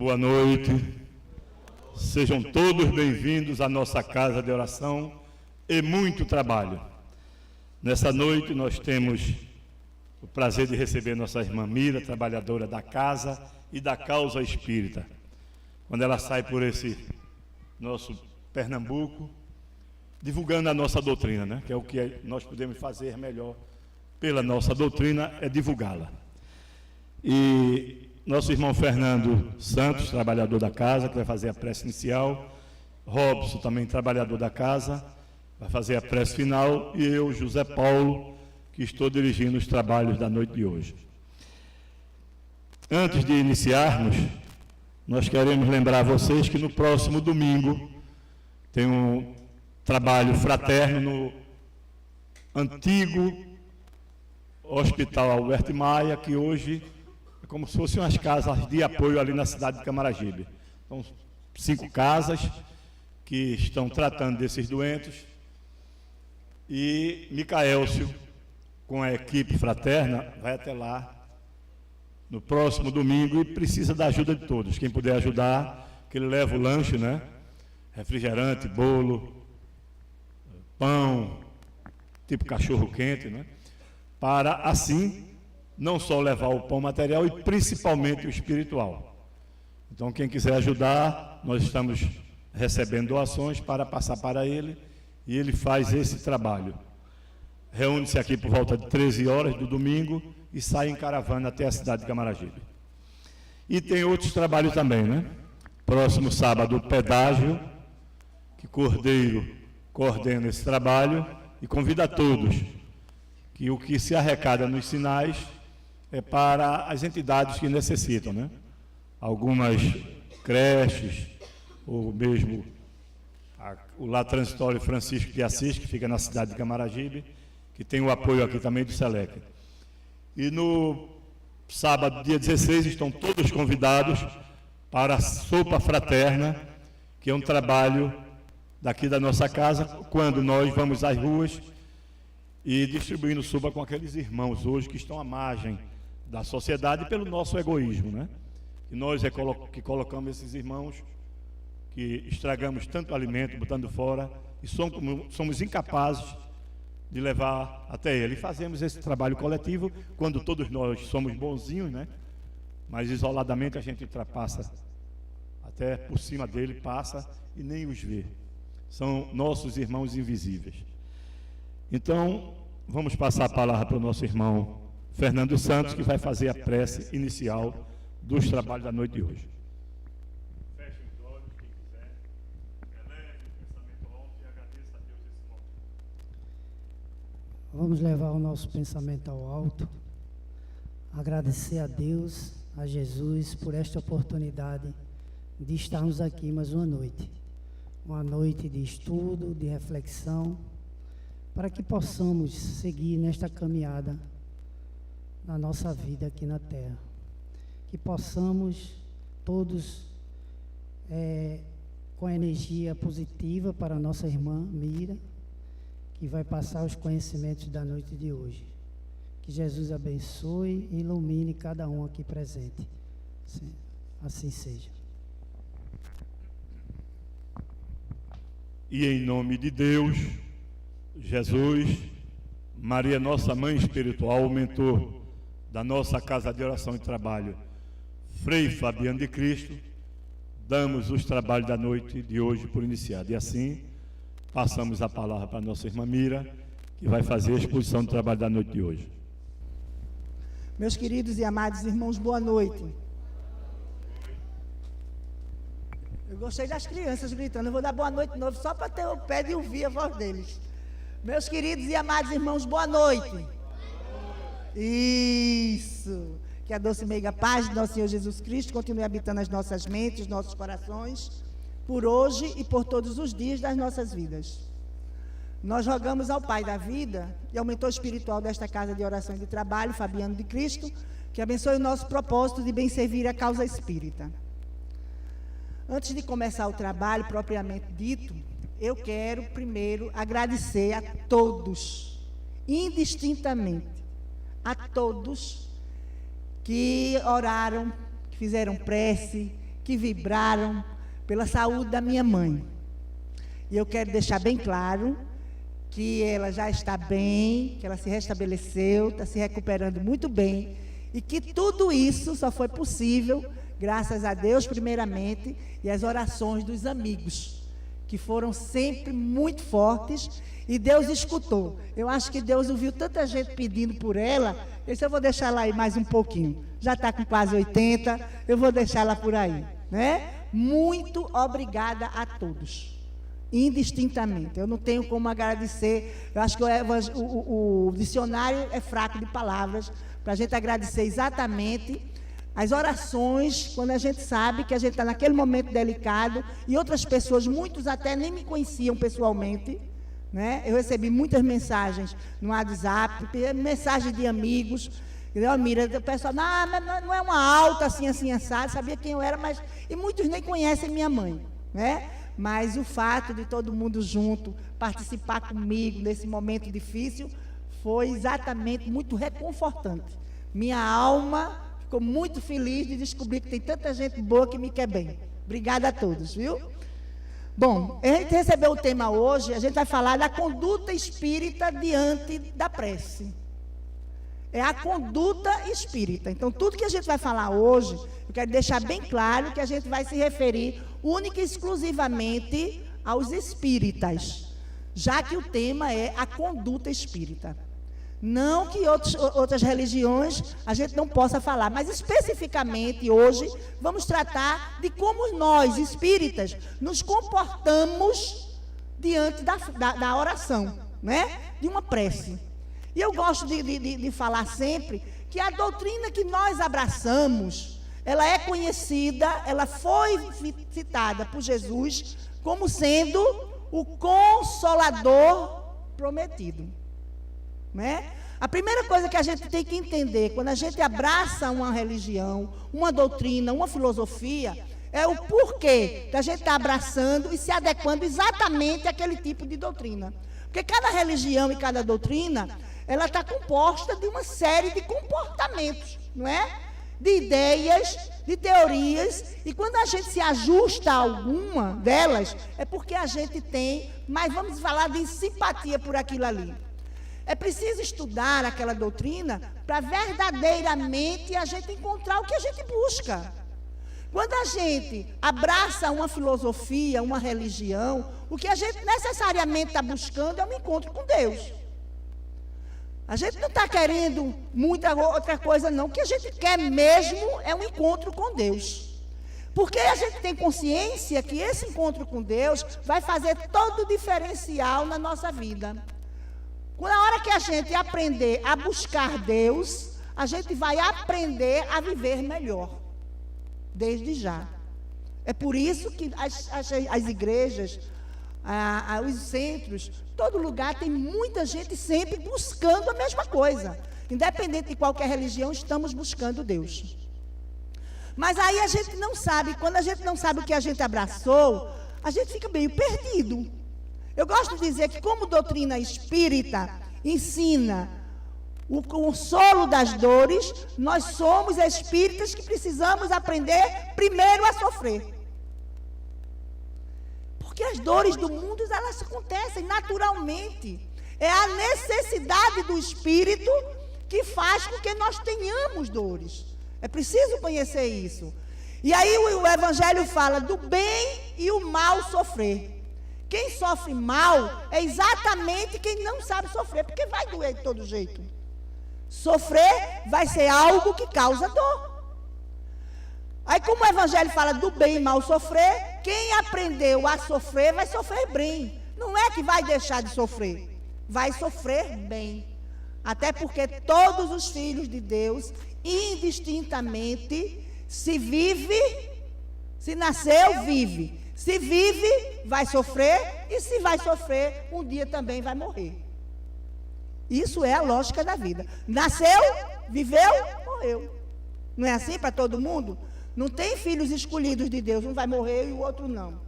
Boa noite. Sejam todos bem-vindos à nossa casa de oração e muito trabalho. Nessa noite nós temos o prazer de receber nossa irmã Mira, trabalhadora da casa e da causa espírita. Quando ela sai por esse nosso Pernambuco, divulgando a nossa doutrina, né? Que é o que nós podemos fazer melhor pela nossa doutrina, é divulgá-la. E nosso irmão Fernando Santos, trabalhador da casa, que vai fazer a prece inicial, Robson, também trabalhador da casa, vai fazer a prece final, e eu, José Paulo, que estou dirigindo os trabalhos da noite de hoje. Antes de iniciarmos, nós queremos lembrar a vocês que no próximo domingo tem um trabalho fraterno no antigo Hospital Alberto Maia, que hoje é como se fossem umas casas de apoio ali na cidade de Camaragibe. São 5 casas que estão tratando desses doentes, e Micaelcio, com a equipe fraterna, vai até lá no próximo domingo e precisa da ajuda de todos. Quem puder ajudar, que ele leva o lanche, né? Refrigerante, bolo, pão, tipo cachorro quente, né? Para assim não só levar o pão material e principalmente o espiritual. Então, quem quiser ajudar, nós estamos recebendo doações para passar para ele, e ele faz esse trabalho. Reúne-se aqui por volta de 13 horas do domingo e sai em caravana até a cidade de Camaragibe. E tem outros trabalhos também, né? Próximo sábado, o pedágio, que Cordeiro coordena esse trabalho e convida a todos que o que se arrecada nos sinais é para as entidades que necessitam, né? Algumas creches, ou mesmo o Lar Transitório Francisco de Assis, que fica na cidade de Camaragibe, que tem o apoio aqui também do SELEC. E no sábado, dia 16, estão todos convidados para a sopa fraterna, que é um trabalho daqui da nossa casa, quando nós vamos às ruas e distribuindo sopa com aqueles irmãos hoje que estão à margem da sociedade pelo nosso egoísmo, né? E nós que colocamos esses irmãos, que estragamos tanto alimento, botando fora, e somos incapazes de levar até ele. E fazemos esse trabalho coletivo quando todos nós somos bonzinhos, né? Mas isoladamente a gente ultrapassa até por cima dele, passa e nem os vê. São nossos irmãos invisíveis. Então, vamos passar a palavra para o nosso irmão Fernando Santos, que vai fazer a prece inicial dos trabalhos da noite de hoje. Feche os olhos, quem quiser. Eleve o pensamento alto e agradeça a Deus esse momento. Vamos levar o nosso pensamento ao alto, agradecer a Deus, a Jesus, por esta oportunidade de estarmos aqui mais uma noite de estudo, de reflexão, para que possamos seguir nesta caminhada na nossa vida aqui na Terra, que possamos todos com energia positiva para a nossa irmã Mira, que vai passar os conhecimentos da noite de hoje. Que Jesus abençoe e ilumine cada um aqui presente. Assim seja. E em nome de Deus, Jesus, Maria, nossa mãe espiritual, o mentor da nossa casa de oração e trabalho, Frei Fabiano de Cristo, damos os trabalhos da noite de hoje por iniciado. E assim, passamos a palavra para a nossa irmã Mira, que vai fazer a exposição do trabalho da noite de hoje. Meus queridos e amados irmãos, boa noite. Eu gostei das crianças gritando. Eu vou dar boa noite de novo, só para ter o pé de ouvir a voz deles. Meus queridos e amados irmãos, boa noite. Isso. Que a doce e meiga paz de nosso Senhor Jesus Cristo continue habitando as nossas mentes, nossos corações, por hoje e por todos os dias das nossas vidas. Nós rogamos ao Pai da vida e ao mentor espiritual desta casa de oração e de trabalho, Fabiano de Cristo, que abençoe o nosso propósito de bem servir a causa espírita. Antes de começar o trabalho propriamente dito, eu quero primeiro agradecer a todos, indistintamente, a todos que oraram, que fizeram prece, que vibraram pela saúde da minha mãe. E eu quero deixar bem claro que ela já está bem, que ela se restabeleceu, está se recuperando muito bem, e que tudo isso só foi possível graças a Deus, primeiramente, e as orações dos amigos, que foram sempre muito fortes, e Deus escutou. Eu acho que Deus ouviu tanta gente pedindo por ela, eu vou deixar ela aí mais um pouquinho. Já está com quase 80, eu vou deixar ela por aí, né? Muito obrigada a todos, indistintamente. Eu não tenho como agradecer. Eu acho que o dicionário é fraco de palavras para a gente agradecer exatamente as orações, quando a gente sabe que a gente está naquele momento delicado, e outras pessoas, muitos até nem me conheciam pessoalmente, né? Eu recebi muitas mensagens no WhatsApp, mensagens de amigos, Mira, o pessoal, não é uma alta assim, assado, sabia quem eu era, mas, e muitos nem conhecem minha mãe, né? Mas o fato de todo mundo junto, participar comigo nesse momento difícil, foi exatamente muito reconfortante. Minha alma ficou muito feliz de descobrir que tem tanta gente boa que me quer bem. Obrigada a todos, viu? Bom, a gente recebeu o tema hoje, a gente vai falar da conduta espírita diante da prece. É a conduta espírita. Então, tudo que a gente vai falar hoje, eu quero deixar bem claro que a gente vai se referir única e exclusivamente aos espíritas, já que o tema é a conduta espírita. Não que outras religiões a gente não possa falar, mas especificamente hoje vamos tratar de como nós, espíritas, nos comportamos diante da oração, né? De uma prece. E eu gosto de falar sempre que a doutrina que nós abraçamos, ela é conhecida, ela foi citada por Jesus como sendo o Consolador prometido. Né? A primeira coisa que a gente tem que entender, quando a gente abraça uma religião, uma doutrina, uma filosofia, é o porquê da gente estar abraçando e se adequando exatamente àquele tipo de doutrina. Porque cada religião e cada doutrina, ela está composta de uma série de comportamentos, não é? De ideias, de teorias, e quando a gente se ajusta a alguma delas, é porque a gente tem, mas vamos falar de simpatia por aquilo ali. É preciso estudar aquela doutrina para verdadeiramente a gente encontrar o que a gente busca. Quando a gente abraça uma filosofia, uma religião, o que a gente necessariamente está buscando é um encontro com Deus. A gente não está querendo muita outra coisa não, o que a gente quer mesmo é um encontro com Deus. Porque a gente tem consciência que esse encontro com Deus vai fazer todo o diferencial na nossa vida. Na hora que a gente aprender a buscar Deus, a gente vai aprender a viver melhor, desde já. É por isso que as igrejas, os centros, todo lugar tem muita gente sempre buscando a mesma coisa. Independente de qualquer religião, estamos buscando Deus. Mas aí a gente não sabe, quando a gente não sabe o que a gente abraçou, a gente fica meio perdido. Eu gosto de dizer que, como doutrina espírita ensina o consolo das dores, nós somos espíritas que precisamos aprender primeiro a sofrer. Porque as dores do mundo, elas acontecem naturalmente. É a necessidade do espírito que faz com que nós tenhamos dores. É preciso conhecer isso. E aí o Evangelho fala do bem e o mal sofrer. Quem sofre mal é exatamente quem não sabe sofrer, porque vai doer de todo jeito. Sofrer vai ser algo que causa dor. Aí, como o Evangelho fala do bem e mal sofrer, quem aprendeu a sofrer vai sofrer bem. Não é que vai deixar de sofrer, vai sofrer bem. Até porque todos os filhos de Deus, indistintamente, se vive, se nasceu, vive. Se vive, vai sofrer, e se vai sofrer, um dia também vai morrer. Isso é a lógica da vida. Nasceu, viveu, morreu. Não é assim para todo mundo? Não tem filhos escolhidos de Deus, um vai morrer e o outro não.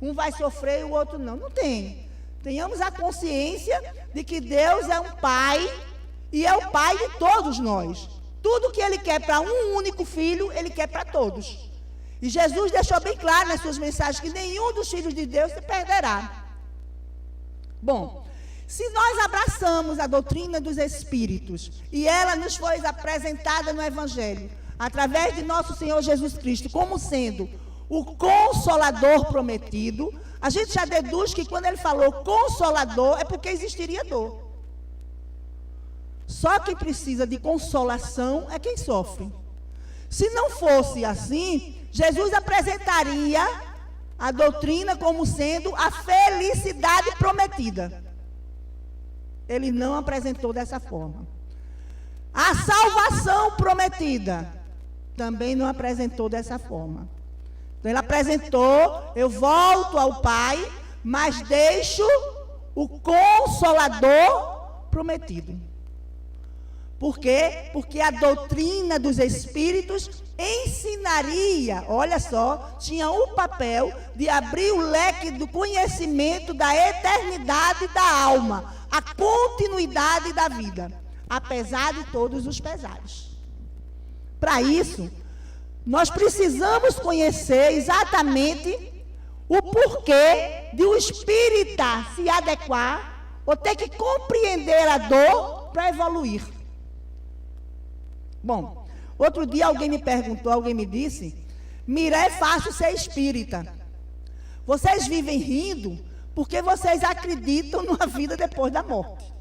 Um vai sofrer e o outro não. Não tem. Tenhamos a consciência de que Deus é um Pai, e é o Pai de todos nós. Tudo que Ele quer para um único filho, Ele quer para todos. E Jesus deixou bem claro nas suas mensagens que nenhum dos filhos de Deus se perderá. Bom, se nós abraçamos a doutrina dos Espíritos, e ela nos foi apresentada no Evangelho, através de nosso Senhor Jesus Cristo, como sendo o Consolador prometido, a gente já deduz que quando ele falou Consolador, é porque existiria dor. Só quem precisa de consolação é quem sofre. Se não fosse assim, Jesus apresentaria a doutrina como sendo a felicidade prometida. Ele não apresentou dessa forma. A salvação prometida também não apresentou dessa forma. Então ele apresentou: eu volto ao Pai, mas deixo o Consolador prometido. Por quê? Porque a doutrina dos Espíritos ensinaria, olha só, tinha o papel de abrir o leque do conhecimento da eternidade da alma, a continuidade da vida, apesar de todos os pesares. Para isso, nós precisamos conhecer exatamente o porquê de o espírita se adequar ou ter que compreender a dor para evoluir. Bom, outro dia alguém me perguntou, alguém me disse: Mira, é fácil ser espírita. Vocês vivem rindo porque vocês acreditam numa vida depois da morte.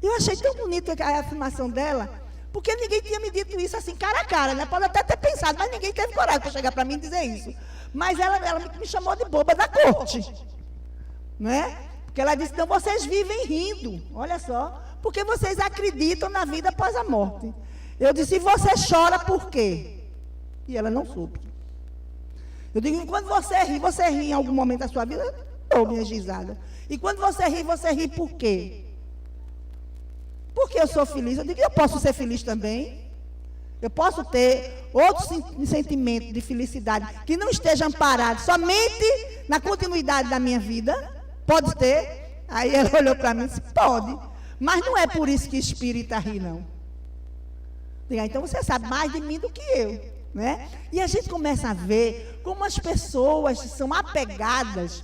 Eu achei tão bonita a afirmação dela, porque ninguém tinha me dito isso assim, cara a cara, né? Pode até ter pensado, mas ninguém teve coragem para chegar para mim e dizer isso. Mas ela me chamou de boba da corte, né? Porque ela disse: não, vocês vivem rindo, olha só, porque vocês acreditam na vida após a morte. Eu disse: e você chora por quê? E ela não soube. Eu digo: quando você ri em algum momento da sua vida? Ou minha risada. E quando você ri por quê? Porque eu sou feliz. Eu digo: eu posso ser feliz também. Eu posso ter outro sentimento de felicidade que não esteja amparado somente na continuidade da minha vida? Pode ter? Aí ela olhou para mim e disse: pode. Mas não é por isso que espírita ri, não. Diga: então você sabe mais de mim do que eu, né? E a gente começa a ver como as pessoas são apegadas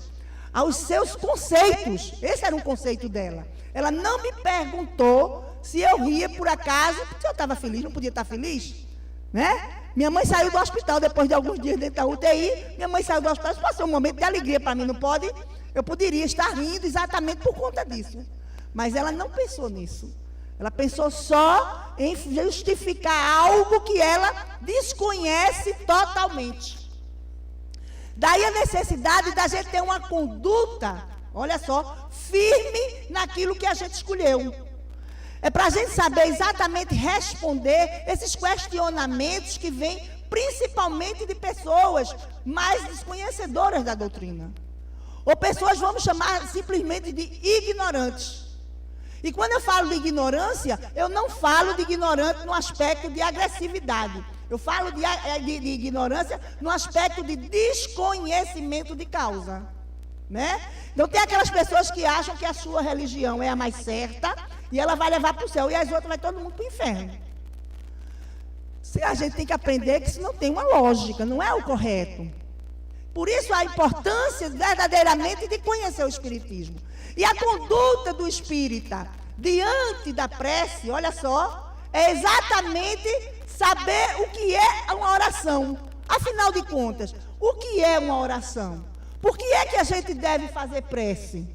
aos seus conceitos. Esse era um conceito dela. Ela não me perguntou se eu ria por acaso, porque eu estava feliz, não podia estar feliz, né? Minha mãe saiu do hospital depois de alguns dias dentro da UTI. Minha mãe saiu do hospital, isso passou um momento de alegria para mim, não pode? Eu poderia estar rindo exatamente por conta disso. Mas ela não pensou nisso. Ela pensou só em justificar algo que ela desconhece totalmente. Daí a necessidade da gente ter uma conduta, olha só, firme naquilo que a gente escolheu. É para a gente saber exatamente responder esses questionamentos que vêm principalmente de pessoas mais desconhecedoras da doutrina. Ou pessoas, vamos chamar simplesmente de ignorantes. E quando eu falo de ignorância, eu não falo de ignorante no aspecto de agressividade. Eu falo de ignorância no aspecto de desconhecimento de causa, né? Então tem aquelas pessoas que acham que a sua religião é a mais certa e ela vai levar para o céu, e as outras vai todo mundo para o inferno. A gente tem que aprender que isso não tem uma lógica, não é o correto. Por isso a importância verdadeiramente de conhecer o Espiritismo. E a conduta do espírita diante da prece, olha só, é exatamente saber o que é uma oração. Afinal de contas, o que é uma oração? Por que é que a gente deve fazer prece?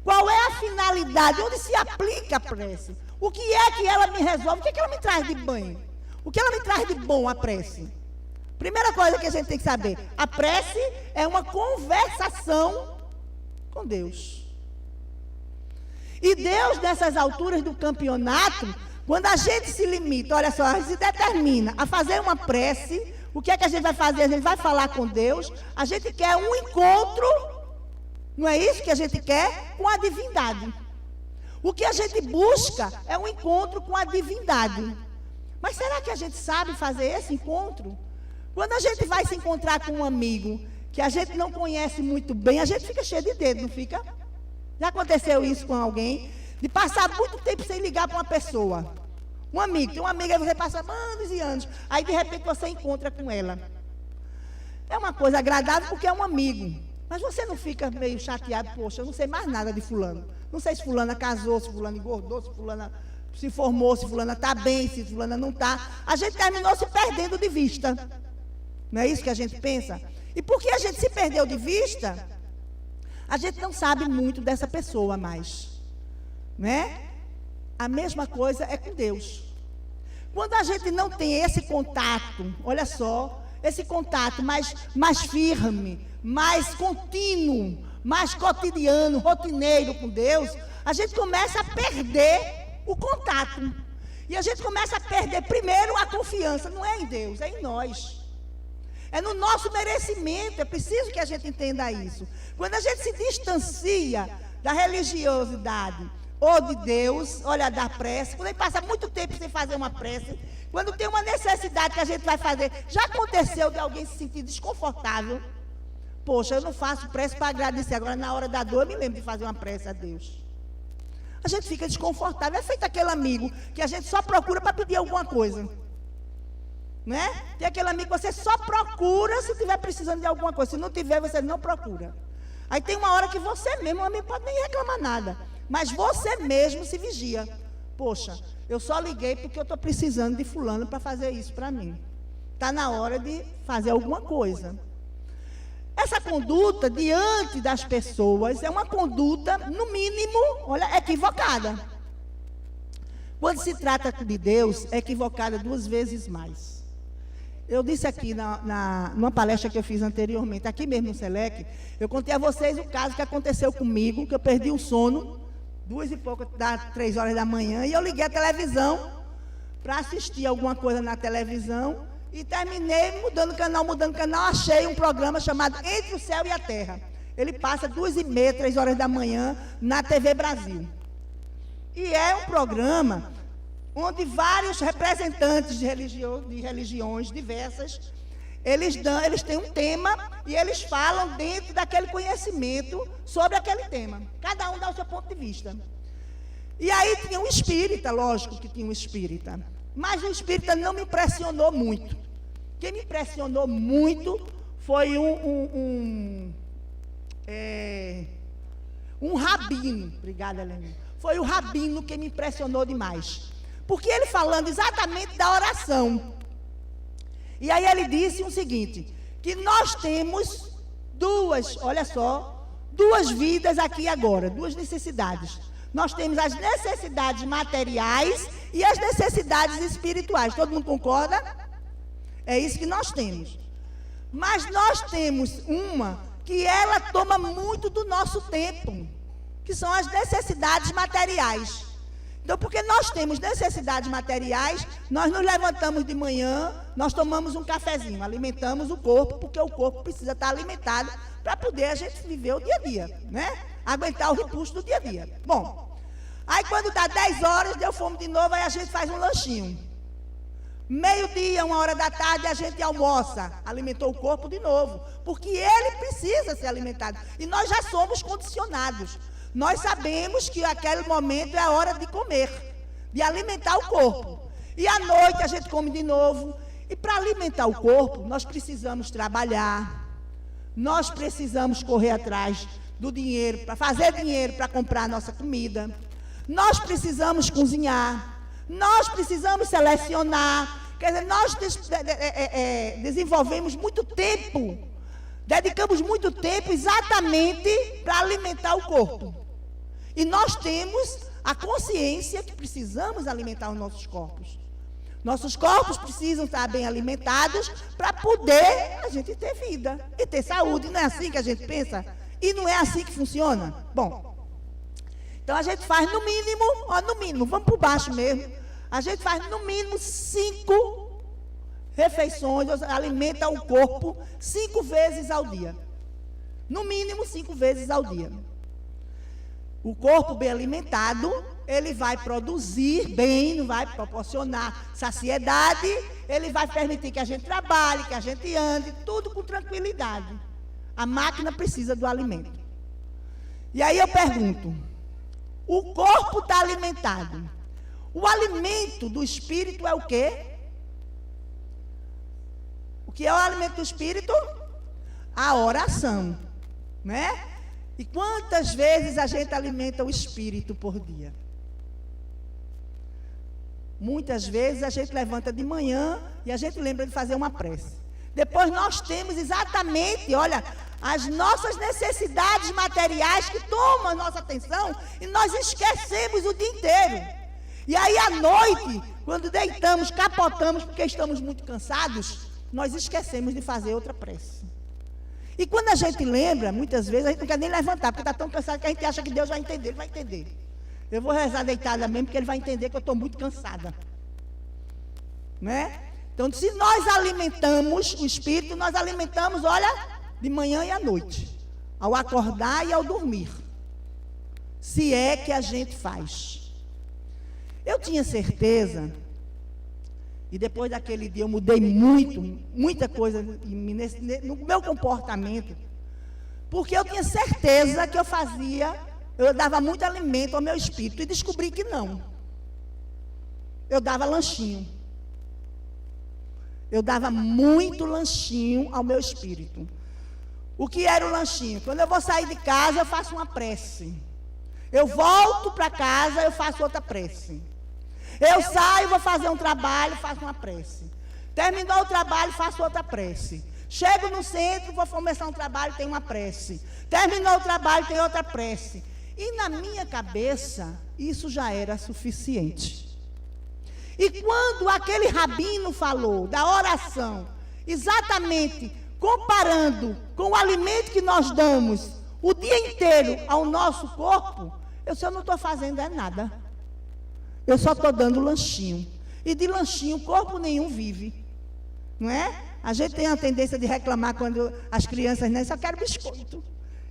Qual é a finalidade? Onde se aplica a prece? O que é que ela me resolve? O que é que ela me traz de bem? O que ela me traz de bom, a prece? Primeira coisa que a gente tem que saber: a prece é uma conversação com Deus. E Deus, nessas alturas do campeonato, quando a gente se limita, olha só, a gente se determina a fazer uma prece, o que é que a gente vai fazer? A gente vai falar com Deus, a gente quer um encontro, não é isso que a gente quer? Com a divindade. O que a gente busca é um encontro com a divindade. Mas será que a gente sabe fazer esse encontro? Quando a gente vai se encontrar com um amigo que a gente não conhece muito bem, a gente fica cheio de dedo, não fica? Já aconteceu isso com alguém? De passar muito tempo sem ligar para uma pessoa. Um amigo, tem uma amiga, você passa anos e anos, aí de repente você encontra com ela. É uma coisa agradável porque é um amigo. Mas você não fica meio chateado, poxa, eu não sei mais nada de fulano. Não sei se fulana casou, se fulana engordou, se fulana se formou, se fulana está bem, se fulana não está. A gente terminou se perdendo de vista. Não é isso que a gente pensa? E porque a gente se perdeu de vista, a gente não sabe muito dessa pessoa mais. Né? A mesma coisa é com Deus. Quando a gente não tem esse contato, olha só, esse contato mais firme, mais contínuo, mais cotidiano, rotineiro com Deus, a gente começa a perder o contato. E a gente começa a perder, primeiro, a confiança. Não é em Deus, é em nós. É no nosso merecimento. É preciso que a gente entenda isso. Quando a gente se distancia da religiosidade ou de Deus, olha, da prece, quando a gente passa muito tempo sem fazer uma prece, quando tem uma necessidade que a gente vai fazer, já aconteceu de alguém se sentir desconfortável? Poxa, eu não faço prece para agradecer, agora na hora da dor eu me lembro de fazer uma prece a Deus. A gente fica desconfortável, é feito aquele amigo que a gente só procura para pedir alguma coisa. Né? Tem aquele amigo que você só procura se estiver precisando de alguma coisa, se não tiver, você não procura. Aí tem uma hora que você mesmo, o amigo pode nem reclamar nada, mas você mesmo se vigia. Poxa, eu só liguei porque eu estou precisando de fulano para fazer isso para mim. Está na hora de fazer alguma coisa. Essa conduta diante das pessoas é uma conduta, no mínimo, olha, equivocada. Quando se trata de Deus, é equivocada 2 vezes mais. Eu disse aqui numa palestra que eu fiz anteriormente, aqui mesmo no Selec, eu contei a vocês o caso que aconteceu comigo, que eu perdi o sono, 2 e pouco, 3 horas da manhã, e eu liguei a televisão para assistir alguma coisa na televisão, e terminei mudando canal, achei um programa chamado Entre o Céu e a Terra. Ele passa 2h30, 3 horas da manhã, na TV Brasil. E é um programa onde vários representantes de religiões diversas, eles têm um tema e eles falam dentro daquele conhecimento sobre aquele tema. Cada um dá o seu ponto de vista. E aí tinha um espírita, lógico que tinha um espírita. Mas o espírita não me impressionou muito. Quem me impressionou muito foi um rabino. Obrigada, Helena. Foi o rabino que me impressionou demais. Porque ele falando exatamente da oração. E aí ele disse o seguinte, que nós temos duas vidas aqui agora, 2 necessidades. Nós temos as necessidades materiais e as necessidades espirituais. Todo mundo concorda? É isso que nós temos. Mas nós temos uma que ela toma muito do nosso tempo, que são as necessidades materiais. Então, porque nós temos necessidades materiais, nós nos levantamos de manhã, nós tomamos um cafezinho, alimentamos o corpo, porque o corpo precisa estar alimentado para poder a gente viver o dia a dia, né? Aguentar o recurso do dia a dia. Bom, aí quando dá 10 horas, deu fome de novo, aí a gente faz um lanchinho. Meio-dia, 1 hora da tarde, a gente almoça, alimentou o corpo de novo, porque ele precisa ser alimentado. E nós já somos condicionados. Nós sabemos que aquele momento é a hora de comer, de alimentar o corpo. E à noite a gente come de novo. E para alimentar o corpo, nós precisamos trabalhar. Nós precisamos correr atrás do dinheiro, para fazer dinheiro para comprar a nossa comida. Nós precisamos cozinhar. Nós precisamos selecionar. Quer dizer, nós desenvolvemos muito tempo. Dedicamos muito tempo exatamente para alimentar o corpo. E nós temos a consciência que precisamos alimentar os nossos corpos. Nossos corpos precisam estar bem alimentados para poder a gente ter vida e ter saúde. Não é assim que a gente pensa? E não é assim que funciona? Bom, então a gente faz no mínimo, vamos por baixo mesmo. A gente faz no mínimo 5 refeições, alimenta o corpo 5 vezes ao dia. No mínimo 5 vezes ao dia. O corpo bem alimentado, ele vai produzir bem, não vai proporcionar saciedade, ele vai permitir que a gente trabalhe, que a gente ande, tudo com tranquilidade. A máquina precisa do alimento. E aí eu pergunto, o corpo está alimentado. O alimento do espírito é o quê? O que é o alimento do espírito? A oração, né? E quantas vezes a gente alimenta o espírito por dia? Muitas vezes a gente levanta de manhã e a gente lembra de fazer uma prece. Depois nós temos exatamente, olha, as nossas necessidades materiais que tomam a nossa atenção e nós esquecemos o dia inteiro. E aí à noite, quando deitamos, capotamos porque estamos muito cansados, nós esquecemos de fazer outra prece. E quando a gente lembra, muitas vezes a gente não quer nem levantar, porque está tão cansado que a gente acha que Deus vai entender, Ele vai entender. Eu vou rezar deitada mesmo, porque Ele vai entender que eu estou muito cansada. Né? Então, se nós alimentamos o espírito, nós alimentamos, olha, de manhã e à noite, ao acordar e ao dormir. Se é que a gente faz. Eu tinha certeza, e depois daquele dia eu mudei muita coisa no meu comportamento, porque eu tinha certeza que eu dava muito alimento ao meu espírito, e descobri que não. Eu dava lanchinho. Eu dava muito lanchinho ao meu espírito. O que era o lanchinho? Quando eu vou sair de casa, eu faço uma prece. Eu volto para casa, eu faço outra prece. Eu saio, vou fazer um trabalho, faço uma prece. Terminou o trabalho, faço outra prece. Chego no centro, vou começar um trabalho, tem uma prece. Terminou o trabalho, tem outra prece. E na minha cabeça, isso já era suficiente. E quando aquele rabino falou da oração, exatamente comparando com o alimento que nós damos o dia inteiro ao nosso corpo, eu só não estou fazendo nada. Eu só estou dando lanchinho. E de lanchinho, corpo nenhum vive. Não é? A gente tem a tendência de reclamar quando as crianças, né? Só quero biscoito.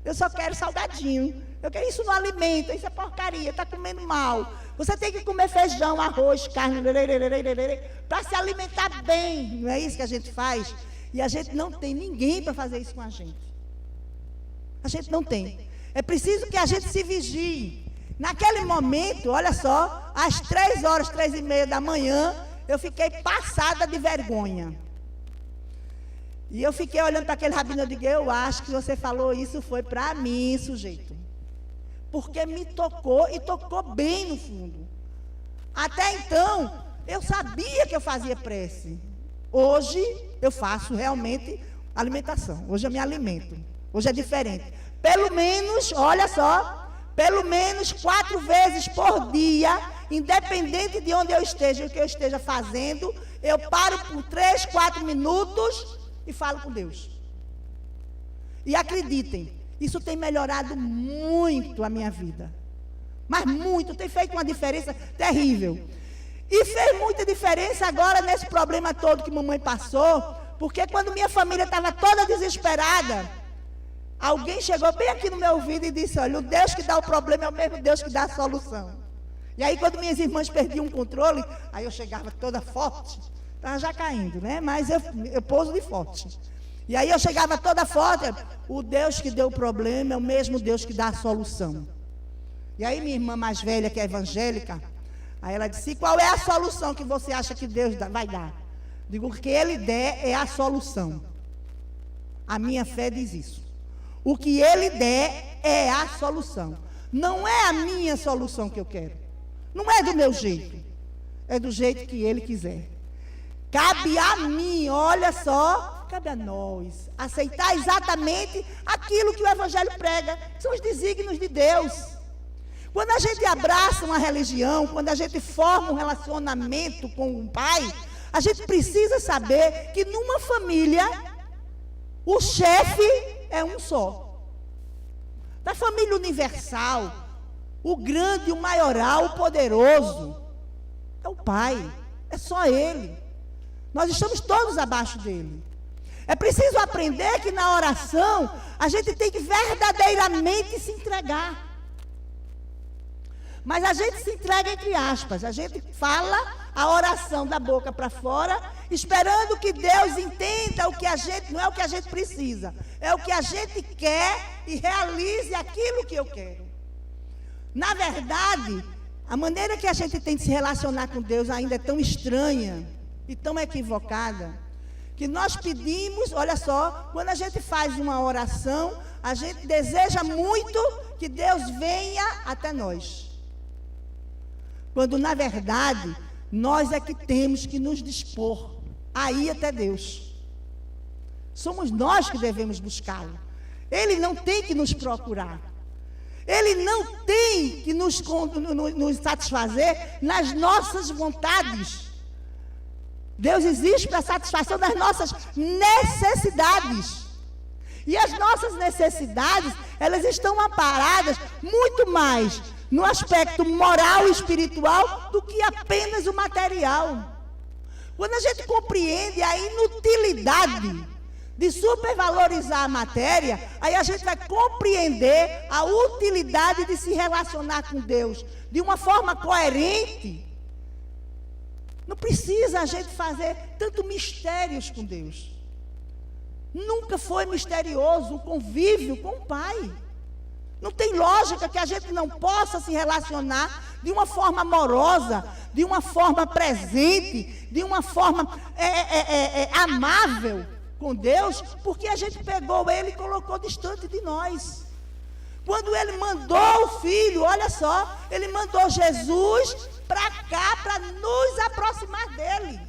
Eu só quero salgadinho. Eu quero isso, não alimenta, isso é porcaria, está comendo mal. Você tem que comer feijão, arroz, carne, para se alimentar bem. Não é isso que a gente faz? E a gente não tem ninguém para fazer isso com a gente. A gente não tem. É preciso que a gente se vigie. Naquele momento, olha só, às 3h, 3h30 da manhã, eu fiquei passada de vergonha. E eu fiquei olhando para aquele rabino e digo, eu acho que você falou isso foi para mim, sujeito. Porque me tocou e tocou bem no fundo. Até então, eu sabia que eu fazia prece. Hoje, eu faço realmente alimentação. Hoje eu me alimento. Hoje é diferente. Pelo menos, olha só, pelo menos 4 vezes por dia, independente de onde eu esteja, o que eu esteja fazendo, eu paro por 3, 4 minutos e falo com Deus. E acreditem, isso tem melhorado muito a minha vida. Mas muito, tem feito uma diferença terrível. E fez muita diferença agora nesse problema todo que mamãe passou, porque quando minha família estava toda desesperada, alguém chegou bem aqui no meu ouvido e disse, olha, o Deus que dá o problema é o mesmo Deus que dá a solução. E aí quando minhas irmãs perdiam o controle, aí eu chegava toda forte, estava já caindo, né? Mas eu pouso de forte. E aí eu chegava toda forte, o Deus que deu o problema é o mesmo Deus que dá a solução. E aí minha irmã mais velha, que é evangélica, aí ela disse, qual é a solução que você acha que Deus vai dar? Digo, o que Ele der é a solução. A minha fé diz isso. O que Ele der é a solução. Não é a minha solução que eu quero. Não é do meu jeito. É do jeito que Ele quiser. Cabe a mim, olha só, cabe a nós aceitar exatamente aquilo que o Evangelho prega, que são os desígnios de Deus. Quando a gente abraça uma religião, quando a gente forma um relacionamento com o Pai, a gente precisa saber que numa família, o chefe é um só. Da família universal, o grande, o maioral, o poderoso, é o Pai, é só Ele. Nós estamos todos abaixo dele. É preciso aprender que na oração a gente tem que verdadeiramente se entregar. Mas a gente se entrega entre aspas. A gente fala a oração da boca para fora, esperando que Deus entenda o que a gente, não é o que a gente precisa, é o que a gente quer e realize aquilo que eu quero. Na verdade, a maneira que a gente tem de se relacionar com Deus ainda é tão estranha e tão equivocada, que nós pedimos, olha só, quando a gente faz uma oração, a gente deseja muito que Deus venha até nós. Quando, na verdade, nós é que temos que nos dispor a ir até Deus. Somos nós que devemos buscá-lo. Ele não tem que nos procurar. Ele não tem que nos satisfazer nas nossas vontades. Deus existe para a satisfação das nossas necessidades. E as nossas necessidades, elas estão amparadas muito mais no aspecto moral e espiritual do que apenas o material. Quando a gente compreende a inutilidade de supervalorizar a matéria, aí a gente vai compreender a utilidade de se relacionar com Deus de uma forma coerente. Não precisa a gente fazer tanto mistérios com Deus. Nunca foi misterioso o convívio com o Pai. Não tem lógica que a gente não possa se relacionar de uma forma amorosa, de uma forma presente, de uma forma amável com Deus, porque a gente pegou Ele e colocou distante de nós. Quando Ele mandou o Filho, olha só, Ele mandou Jesus para cá, para nos aproximar dEle.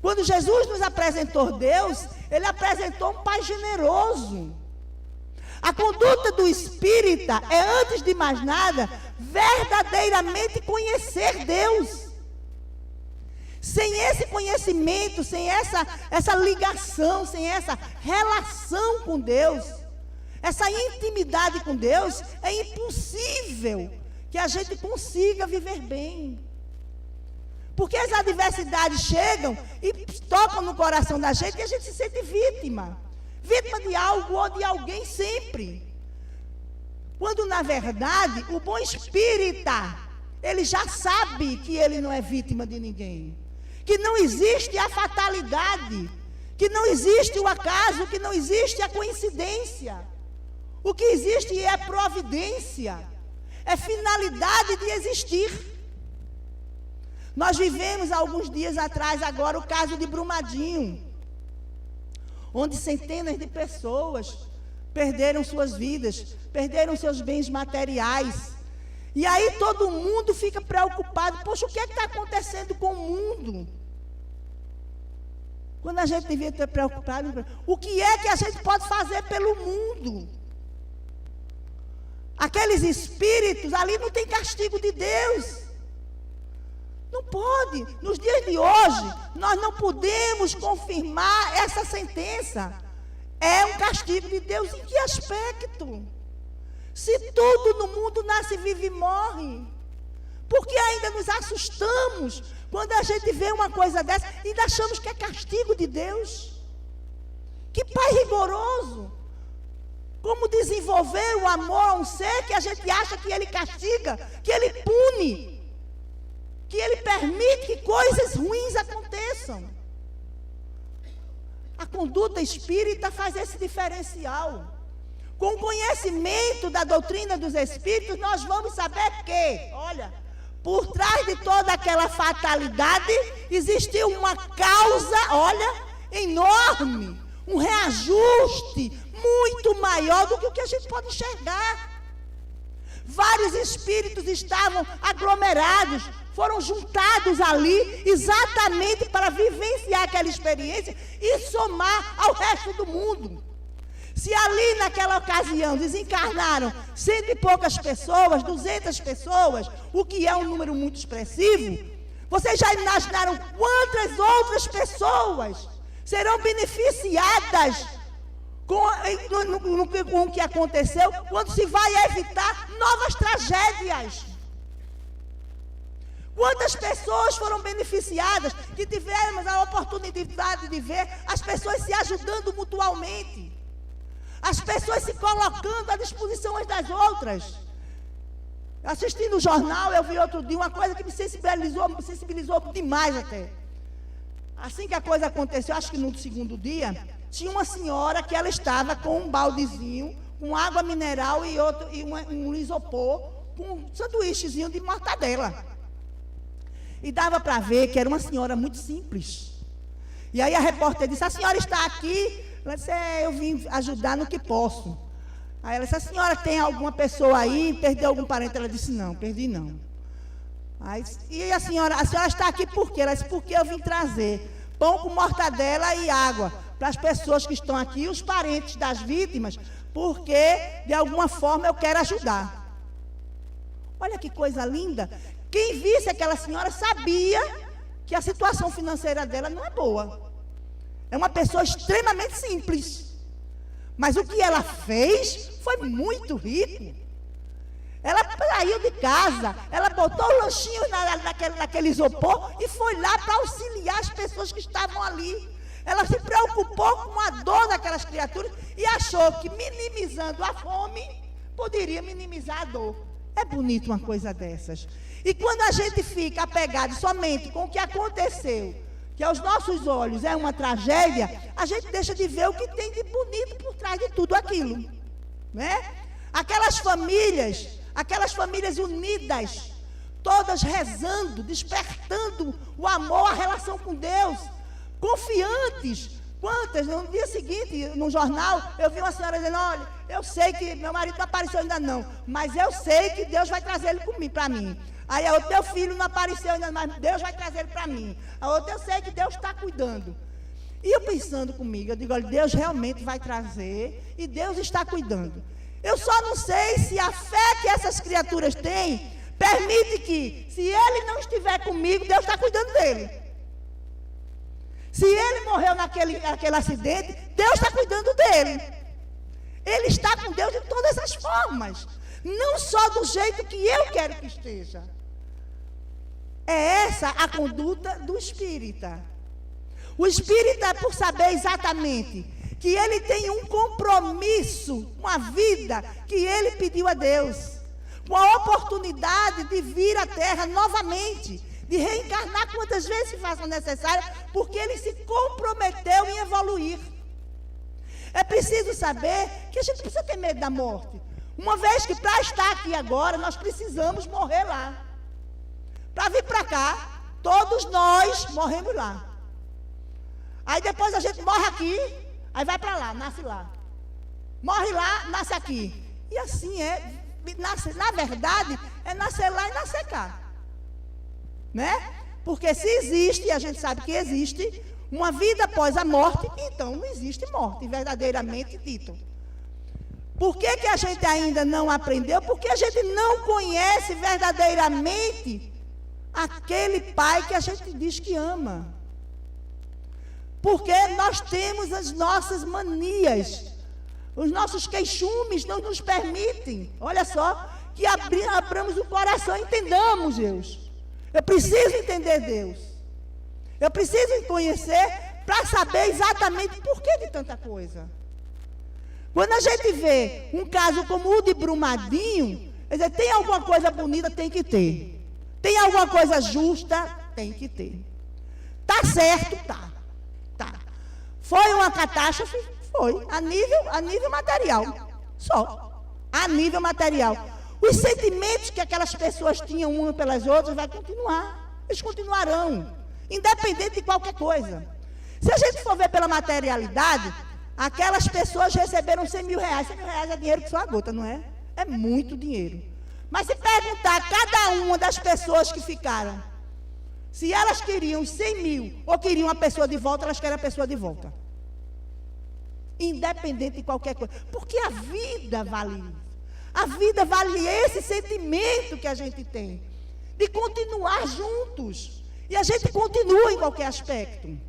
Quando Jesus nos apresentou Deus, Ele apresentou um Pai generoso. A conduta do espírita é, antes de mais nada, verdadeiramente conhecer Deus. Sem esse conhecimento, sem essa ligação, sem essa relação com Deus, essa intimidade com Deus, é impossível que a gente consiga viver bem. Porque as adversidades chegam e tocam no coração da gente e a gente se sente vítima. Vítima de algo ou de alguém sempre. Quando, na verdade, o bom espírita, ele já sabe que ele não é vítima de ninguém. Que não existe a fatalidade. Que não existe o acaso, que não existe a coincidência. O que existe é providência. É finalidade de existir. Nós vivemos alguns dias atrás agora o caso de Brumadinho, onde centenas de pessoas perderam suas vidas, perderam seus bens materiais. E aí todo mundo fica preocupado. Poxa, o que é que está acontecendo com o mundo? Quando a gente devia estar preocupado, o que é que a gente pode fazer pelo mundo? Aqueles espíritos ali não tem castigo de Deus. Não pode. Nos dias de hoje, nós não podemos confirmar essa sentença. É um castigo de Deus. Em que aspecto? Se tudo no mundo nasce, vive e morre. Por que ainda nos assustamos quando a gente vê uma coisa dessa e ainda achamos que é castigo de Deus? Que Pai rigoroso. Como desenvolver o amor a um ser que a gente acha que ele castiga, que ele pune, que ele permite que coisas ruins aconteçam. A conduta espírita faz esse diferencial. Com o conhecimento da doutrina dos espíritos, nós vamos saber que, olha, por trás de toda aquela fatalidade, existiu uma causa, olha, enorme, um reajuste muito maior do que o que a gente pode enxergar. Vários espíritos estavam aglomerados, foram juntados ali exatamente para vivenciar aquela experiência e somar ao resto do mundo. Se ali naquela ocasião desencarnaram 100 e poucas pessoas, 200 pessoas, o que é um número muito expressivo, vocês já imaginaram quantas outras pessoas serão beneficiadas com o que aconteceu, quando se vai evitar novas tragédias? Quantas pessoas foram beneficiadas, que tivemos a oportunidade de ver as pessoas se ajudando mutualmente, as pessoas se colocando à disposição umas das outras. Assistindo o jornal, eu vi outro dia uma coisa que me sensibilizou demais até. Assim que a coisa aconteceu, acho que no segundo dia, tinha uma senhora que ela estava com um baldezinho, com água mineral e um isopor, com um sanduíchezinho de mortadela. E dava para ver que era uma senhora muito simples. E aí a repórter disse, a senhora está aqui? Ela disse, eu vim ajudar no que posso. Aí ela disse, a senhora tem alguma pessoa aí, perdeu algum parente? Ela disse, não, perdi não. Aí, e a senhora está aqui por quê? Ela disse, porque eu vim trazer pão com mortadela e água para as pessoas que estão aqui, os parentes das vítimas, porque de alguma forma eu quero ajudar. Olha que coisa linda. Quem visse aquela senhora sabia que a situação financeira dela não é boa. É uma pessoa extremamente simples. Mas o que ela fez foi muito rico. Ela saiu de casa, ela botou o lanchinho naquele isopor e foi lá para auxiliar as pessoas que estavam ali. Ela se preocupou com a dor daquelas criaturas e achou que minimizando a fome poderia minimizar a dor. É bonito uma coisa dessas. E quando a gente fica apegado somente com o que aconteceu, que aos nossos olhos é uma tragédia, a gente deixa de ver o que tem de bonito por trás de tudo aquilo, né? Aquelas famílias unidas, todas rezando, despertando o amor, a relação com Deus, confiantes. Quantas, no dia seguinte, no jornal, eu vi uma senhora dizendo, olha, eu sei que meu marido não apareceu ainda não, mas eu sei que Deus vai trazer ele para mim. Aí o teu filho não apareceu ainda, mas Deus vai trazer ele para mim. A outra, eu sei que Deus está cuidando. E eu pensando comigo, eu digo, olha, Deus realmente vai trazer e Deus está cuidando. Eu só não sei se a fé que essas criaturas têm permite que, se ele não estiver comigo, Deus está cuidando dele. Se ele morreu naquele acidente, Deus está cuidando dele. Ele está com Deus de todas as formas. Não só do jeito que eu quero que esteja. É essa a conduta do espírita. O espírita, por saber exatamente que ele tem um compromisso com a vida que ele pediu a Deus, com a oportunidade de vir à Terra novamente, de reencarnar quantas vezes se façam necessárias, porque ele se comprometeu em evoluir. É preciso saber que a gente precisa ter medo da morte. Uma vez que para estar aqui agora, nós precisamos morrer lá. Para vir para cá, todos nós morremos lá. Aí depois a gente morre aqui, aí vai para lá, nasce lá. Morre lá, nasce aqui. E assim na verdade, é nascer lá e nascer cá. Né? Porque se existe, e a gente sabe que existe, uma vida após a morte, então não existe morte, verdadeiramente dito. Por que a gente ainda não aprendeu? Porque a gente não conhece verdadeiramente aquele Pai que a gente diz que ama. Porque nós temos as nossas manias, os nossos queixumes não nos permitem, olha só, que abramos o coração e entendamos Deus. Eu preciso entender Deus. Eu preciso conhecer para saber exatamente por que de tanta coisa. Quando a gente vê um caso como o de Brumadinho, quer dizer, tem alguma coisa bonita, tem que ter. Tem alguma coisa justa, tem que ter. Tá certo? Tá. Foi uma catástrofe? Foi. A nível material. Só. A nível material. Os sentimentos que aquelas pessoas tinham umas pelas outras vai continuar. Eles continuarão. Independente de qualquer coisa. Se a gente for ver pela materialidade, aquelas pessoas receberam 100 mil reais. 100 mil reais é dinheiro que só a gota, não é? É muito dinheiro. Mas se perguntar a cada uma das pessoas que ficaram, se elas queriam os 100 mil ou queriam a pessoa de volta, elas querem a pessoa de volta. Independente de qualquer coisa. Porque a vida vale isso. A vida vale esse sentimento que a gente tem. De continuar juntos. E a gente continua em qualquer aspecto.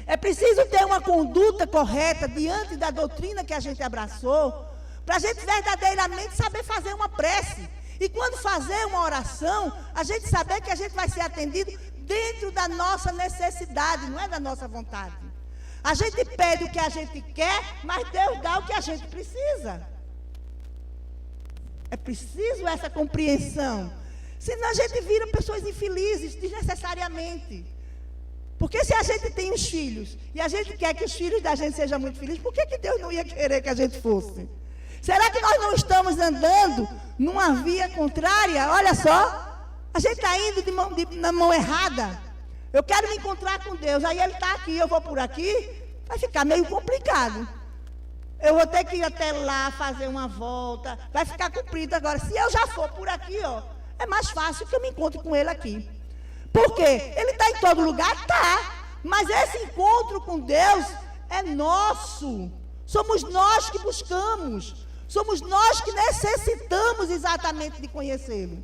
É preciso ter uma conduta correta diante da doutrina que a gente abraçou, para a gente verdadeiramente saber fazer uma prece. E quando fazer uma oração, a gente saber que a gente vai ser atendido dentro da nossa necessidade, não é da nossa vontade. A gente pede o que a gente quer, mas Deus dá o que a gente precisa. É preciso essa compreensão. Senão a gente vira pessoas infelizes desnecessariamente. Porque se a gente tem os filhos, e a gente quer que os filhos da gente sejam muito felizes, por que Deus não ia querer que a gente fosse? Será que nós não estamos andando numa via contrária? Olha só, a gente está indo na mão errada. Eu quero me encontrar com Deus. Aí ele está aqui, eu vou por aqui, vai ficar meio complicado. Eu vou ter que ir até lá, fazer uma volta, vai ficar comprido. Agora, se eu já for por aqui, ó, é mais fácil que eu me encontre com ele aqui. Por quê? Ele está em todo lugar? Tá. Mas esse encontro com Deus é nosso. Somos nós que buscamos. Somos nós que necessitamos exatamente de conhecê-lo.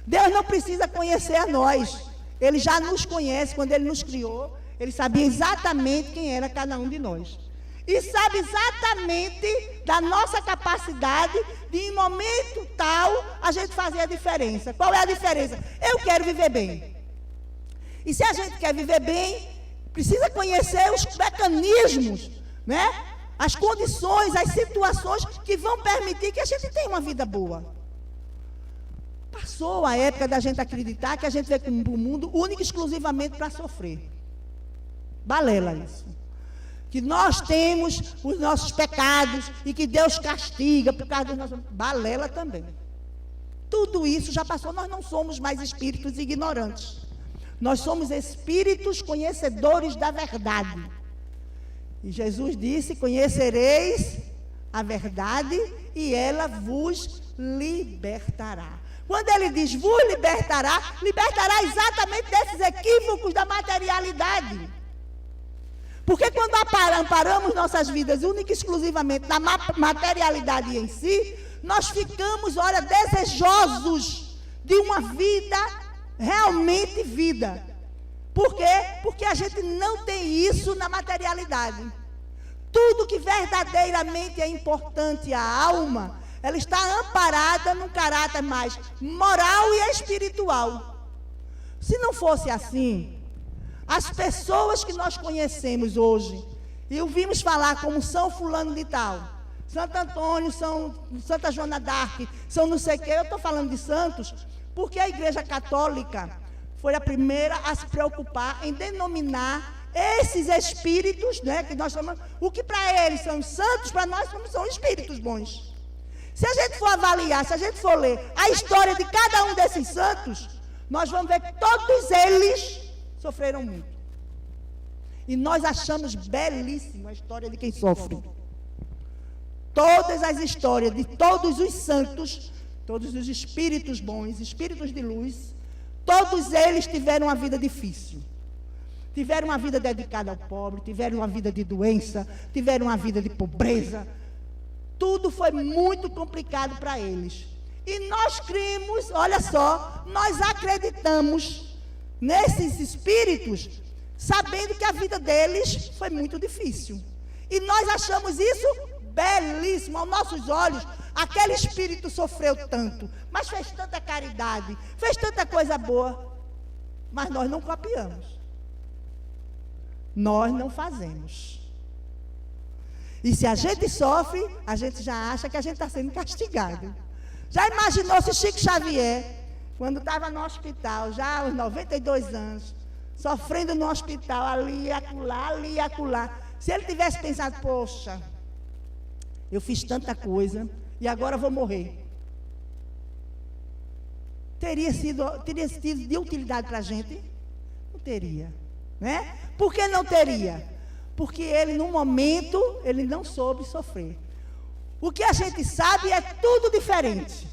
Deus não precisa conhecer a nós. Ele já nos conhece. Quando Ele nos criou, Ele sabia exatamente quem era cada um de nós. E sabe exatamente da nossa capacidade de, em momento tal, a gente fazer a diferença. Qual é a diferença? Eu quero viver bem. E se a gente quer viver bem, precisa conhecer os mecanismos, né? As condições, as situações que vão permitir que a gente tenha uma vida boa. Passou a época da gente acreditar que a gente veio para o mundo única e exclusivamente para sofrer. Balela isso. Que nós temos os nossos pecados e que Deus castiga por causa dos nossos... Balela também. Tudo isso já passou. Nós não somos mais espíritos ignorantes. Nós somos espíritos conhecedores da verdade. E Jesus disse: conhecereis a verdade e ela vos libertará. Quando ele diz vos libertará, libertará exatamente desses equívocos da materialidade. Porque quando amparamos nossas vidas única e exclusivamente na materialidade em si, nós ficamos, olha, desejosos de uma vida, realmente vida. Por quê? Porque a gente não tem isso na materialidade. Tudo que verdadeiramente é importante à alma, ela está amparada num caráter mais moral e espiritual. Se não fosse assim, as pessoas que nós conhecemos hoje, e ouvimos falar como São Fulano de Tal, Santo Antônio, Santa Joana d'Arc, São não sei o quê, eu estou falando de santos, porque a Igreja Católica foi a primeira a se preocupar em denominar esses espíritos, né, que nós chamamos, o que para eles são santos, para nós são espíritos bons. Se a gente for avaliar, se a gente for ler a história de cada um desses santos, nós vamos ver que todos eles sofreram muito. E nós achamos belíssima a história de quem sofre. Todas as histórias de todos os santos, todos os espíritos bons, espíritos de luz, todos eles tiveram uma vida difícil. Tiveram uma vida dedicada ao pobre, tiveram uma vida de doença, tiveram uma vida de pobreza. Tudo foi muito complicado para eles. E nós cremos, olha só, nós acreditamos nesses espíritos, sabendo que a vida deles foi muito difícil. E nós achamos isso belíssimo. Aos nossos olhos, aquele espírito sofreu tanto, mas fez tanta caridade, fez tanta coisa boa. Mas nós não copiamos. Nós não fazemos. E se a gente sofre, a gente já acha que a gente está sendo castigado. Já imaginou se Chico Xavier, quando estava no hospital, já aos 92 anos, sofrendo no hospital, ali e acolá, se ele tivesse pensado, poxa, eu fiz tanta coisa e agora vou morrer. Teria sido de utilidade para a gente? Não teria, né? Por que não teria? Porque ele, no momento, ele não soube sofrer. O que a gente sabe é tudo diferente.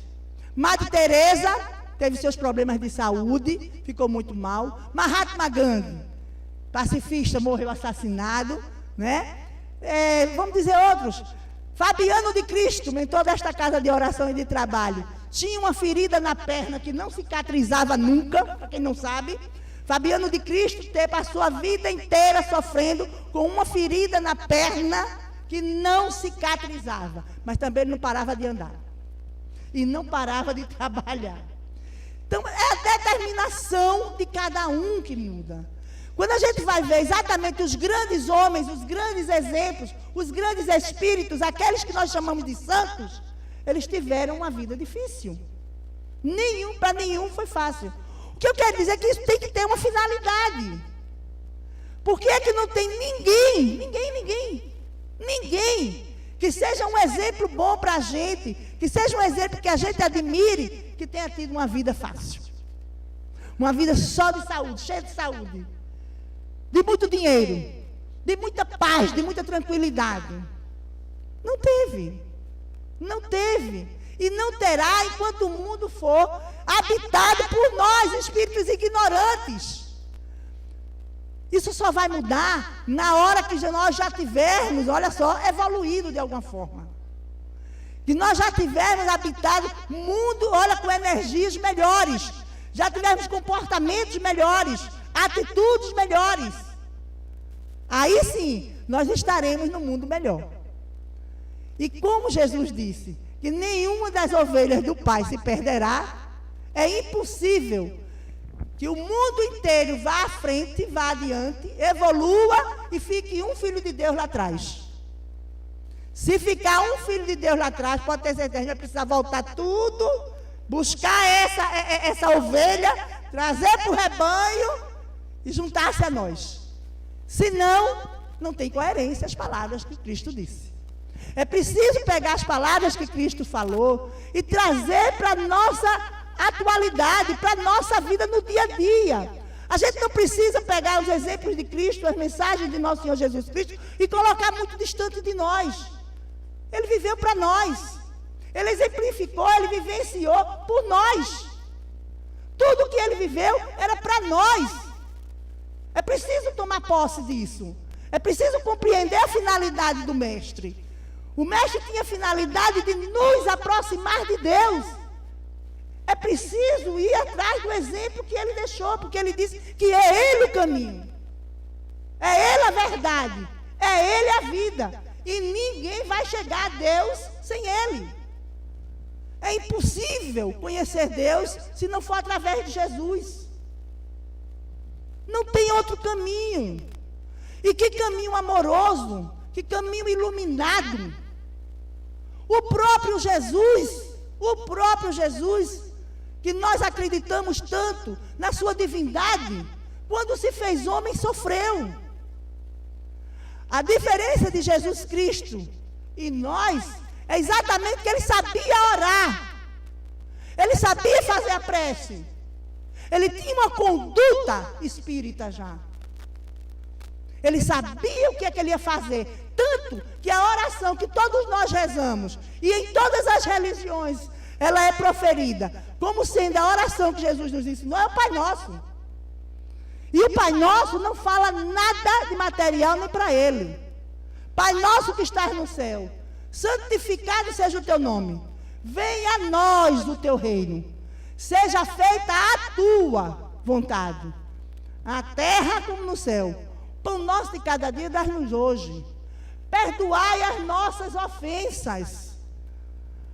Madre Teresa teve seus problemas de saúde, ficou muito mal. Mahatma Gandhi, pacifista, morreu assassinado, né? Vamos dizer outros. Fabiano de Cristo, mentor desta casa de oração e de trabalho, tinha uma ferida na perna que não cicatrizava nunca, para quem não sabe. Fabiano de Cristo passou a vida inteira sofrendo com uma ferida na perna que não cicatrizava, mas também ele não parava de andar e não parava de trabalhar. Então é a determinação de cada um que muda. Quando a gente vai ver exatamente os grandes homens, os grandes exemplos, os grandes espíritos, aqueles que nós chamamos de santos, eles tiveram uma vida difícil. Para nenhum foi fácil. O que eu quero dizer é que isso tem que ter uma finalidade. Por que é que não tem ninguém que seja um exemplo bom para a gente, que seja um exemplo que a gente admire, que tenha tido uma vida fácil, uma vida só de saúde, cheia de saúde? de muito dinheiro, de muita paz, de muita tranquilidade. Não teve. Não teve. E não terá enquanto o mundo for habitado por nós, espíritos ignorantes. Isso só vai mudar na hora que nós já tivermos, olha só, evoluído de alguma forma. Que nós já tivermos habitado mundo, olha, com energias melhores. Já tivermos comportamentos melhores, atitudes melhores. Aí sim, nós estaremos no mundo melhor. E como Jesus disse, que nenhuma das ovelhas do Pai se perderá, é impossível que o mundo inteiro vá à frente, vá adiante, evolua e fique um filho de Deus lá atrás. Se ficar um filho de Deus lá atrás, pode ter certeza, a gente vai precisar voltar tudo, buscar essa ovelha, trazer para o rebanho e juntar-se a nós. Senão, não tem coerência as palavras que Cristo disse. É preciso pegar as palavras que Cristo falou e trazer para a nossa atualidade, para a nossa vida no dia a dia. A gente não precisa pegar os exemplos de Cristo, as mensagens de nosso Senhor Jesus Cristo e colocar muito distante de nós. Ele viveu para nós. Ele exemplificou, ele vivenciou por nós. Tudo que ele viveu era para nós. É preciso tomar posse disso. É preciso compreender a finalidade do Mestre. O Mestre tinha a finalidade de nos aproximar de Deus. É preciso ir atrás do exemplo que ele deixou, porque ele disse que é ele o caminho. É ele a verdade. É ele a vida. E ninguém vai chegar a Deus sem ele. É impossível conhecer Deus se não for através de Jesus. Não tem outro caminho. E que caminho amoroso, que caminho iluminado. O próprio Jesus, que nós acreditamos tanto na sua divindade, quando se fez homem, sofreu. A diferença de Jesus Cristo e nós é exatamente que ele sabia orar. Ele sabia fazer a prece. Ele tinha uma conduta espírita já. Ele sabia o que é que ele ia fazer. Tanto que a oração que todos nós rezamos, e em todas as religiões, ela é proferida, como sendo a oração que Jesus nos ensinou, é o Pai Nosso. E o Pai Nosso não fala nada de material nem para ele. Pai Nosso que estás no céu, santificado seja o teu nome. Venha a nós o teu reino. Seja feita a tua vontade. Na terra como no céu. Pão nosso de cada dia dá-nos hoje. Perdoai as nossas ofensas,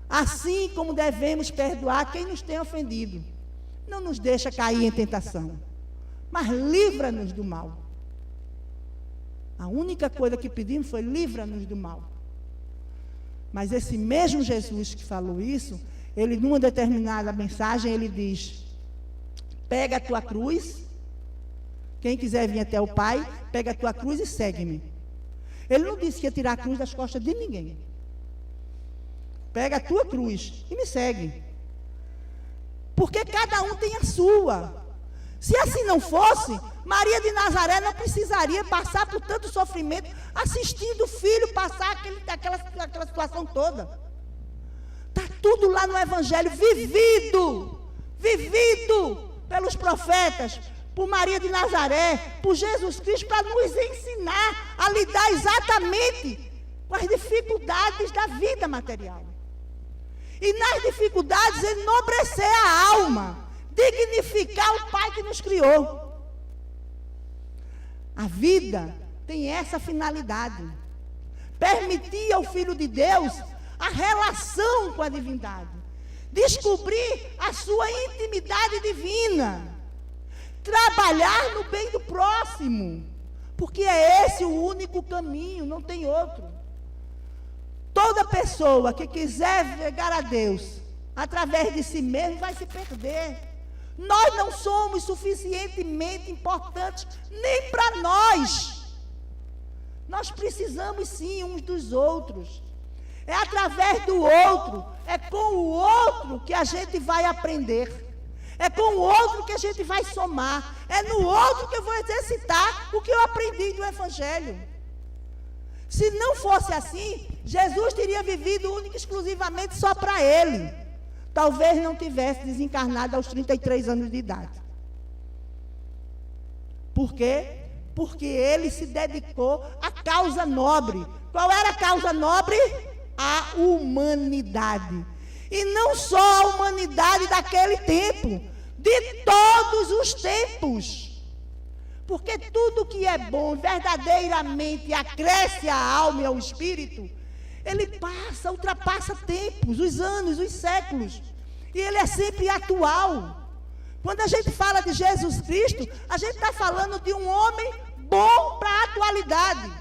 assim como devemos perdoar quem nos tem ofendido. Não nos deixa cair em tentação, mas livra-nos do mal. A única coisa que pedimos foi livra-nos do mal. Mas esse mesmo Jesus que falou isso, ele numa determinada mensagem, ele diz: pega a tua cruz, quem quiser vir até o Pai, pega a tua cruz e segue-me. Ele não disse que ia tirar a cruz das costas de ninguém. Pega a tua cruz e me segue. Porque cada um tem a sua. Se assim não fosse, Maria de Nazaré não precisaria passar por tanto sofrimento, assistindo o filho passar aquela situação toda. Está tudo lá no Evangelho, vivido pelos profetas, por Maria de Nazaré, por Jesus Cristo, para nos ensinar a lidar exatamente com as dificuldades da vida material. E nas dificuldades, enobrecer a alma, dignificar o Pai que nos criou. A vida tem essa finalidade. Permitir ao Filho de Deus a relação com a divindade. Descobrir a sua intimidade divina. Trabalhar no bem do próximo, porque é esse o único caminho, não tem outro. Toda pessoa que quiser chegar a Deus através de si mesmo vai se perder. Nós não somos suficientemente importantes nem para nós. Nós precisamos sim uns dos outros. É através do outro, é com o outro que a gente vai aprender. É com o outro que a gente vai somar. É no outro que eu vou exercitar o que eu aprendi do Evangelho. Se não fosse assim, Jesus teria vivido única e exclusivamente só para Ele. Talvez não tivesse desencarnado aos 33 anos de idade. Por quê? Porque Ele se dedicou à causa nobre. Qual era a causa nobre? A humanidade. E não só a humanidade daquele tempo, de todos os tempos. Porque tudo que é bom, verdadeiramente acresce a alma e ao espírito, ele passa, ultrapassa tempos, os anos, os séculos. E ele é sempre atual. Quando a gente fala de Jesus Cristo, a gente está falando de um homem bom para a atualidade.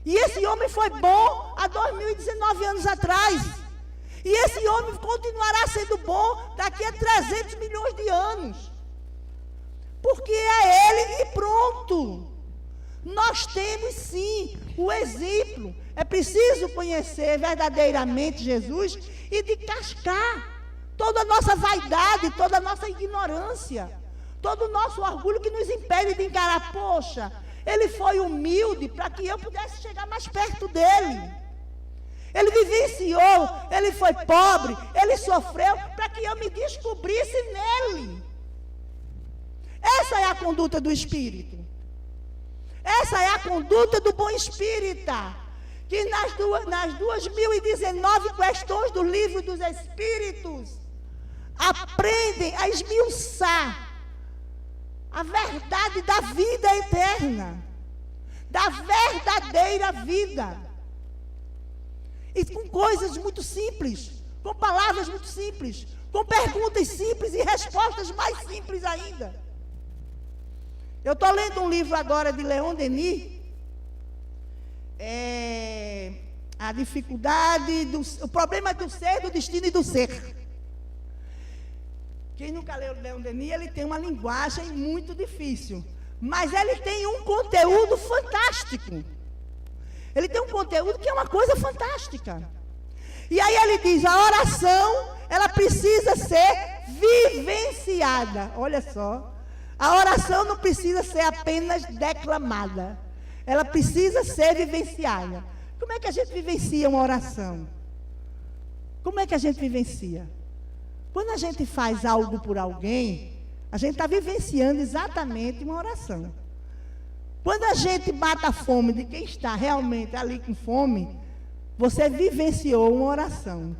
E esse homem foi bom há 2019 anos atrás. E esse homem continuará sendo bom daqui a 300 milhões de anos. Porque é ele e pronto. Nós temos sim o exemplo. É preciso conhecer verdadeiramente Jesus e descascar toda a nossa vaidade, toda a nossa ignorância, todo o nosso orgulho que nos impede de encarar. Poxa, ele foi humilde para que eu pudesse chegar mais perto dele. Ele vivenciou, ele foi pobre, ele sofreu para que eu me descobrisse nele. Essa é a conduta do Espírito. Essa é a conduta do bom espírita. Que nas 2019 questões do livro dos Espíritos aprendem a esmiuçar a verdade da vida eterna, da verdadeira vida. E com coisas muito simples, com palavras muito simples, com perguntas simples e respostas mais simples ainda. Eu estou lendo um livro agora de Leon Denis, a dificuldade, o problema do ser, do destino e do ser. Quem nunca leu Leon Denis, ele tem uma linguagem muito difícil, mas ele tem um conteúdo fantástico. Ele tem um conteúdo que é uma coisa fantástica. E aí ele diz, a oração, ela precisa ser vivenciada. Olha só, a oração não precisa ser apenas declamada. Ela precisa ser vivenciada. Como é que a gente vivencia uma oração? Como é que a gente vivencia? Quando a gente faz algo por alguém, a gente está vivenciando exatamente uma oração. Quando a gente mata a fome de quem está realmente ali com fome, você vivenciou uma oração.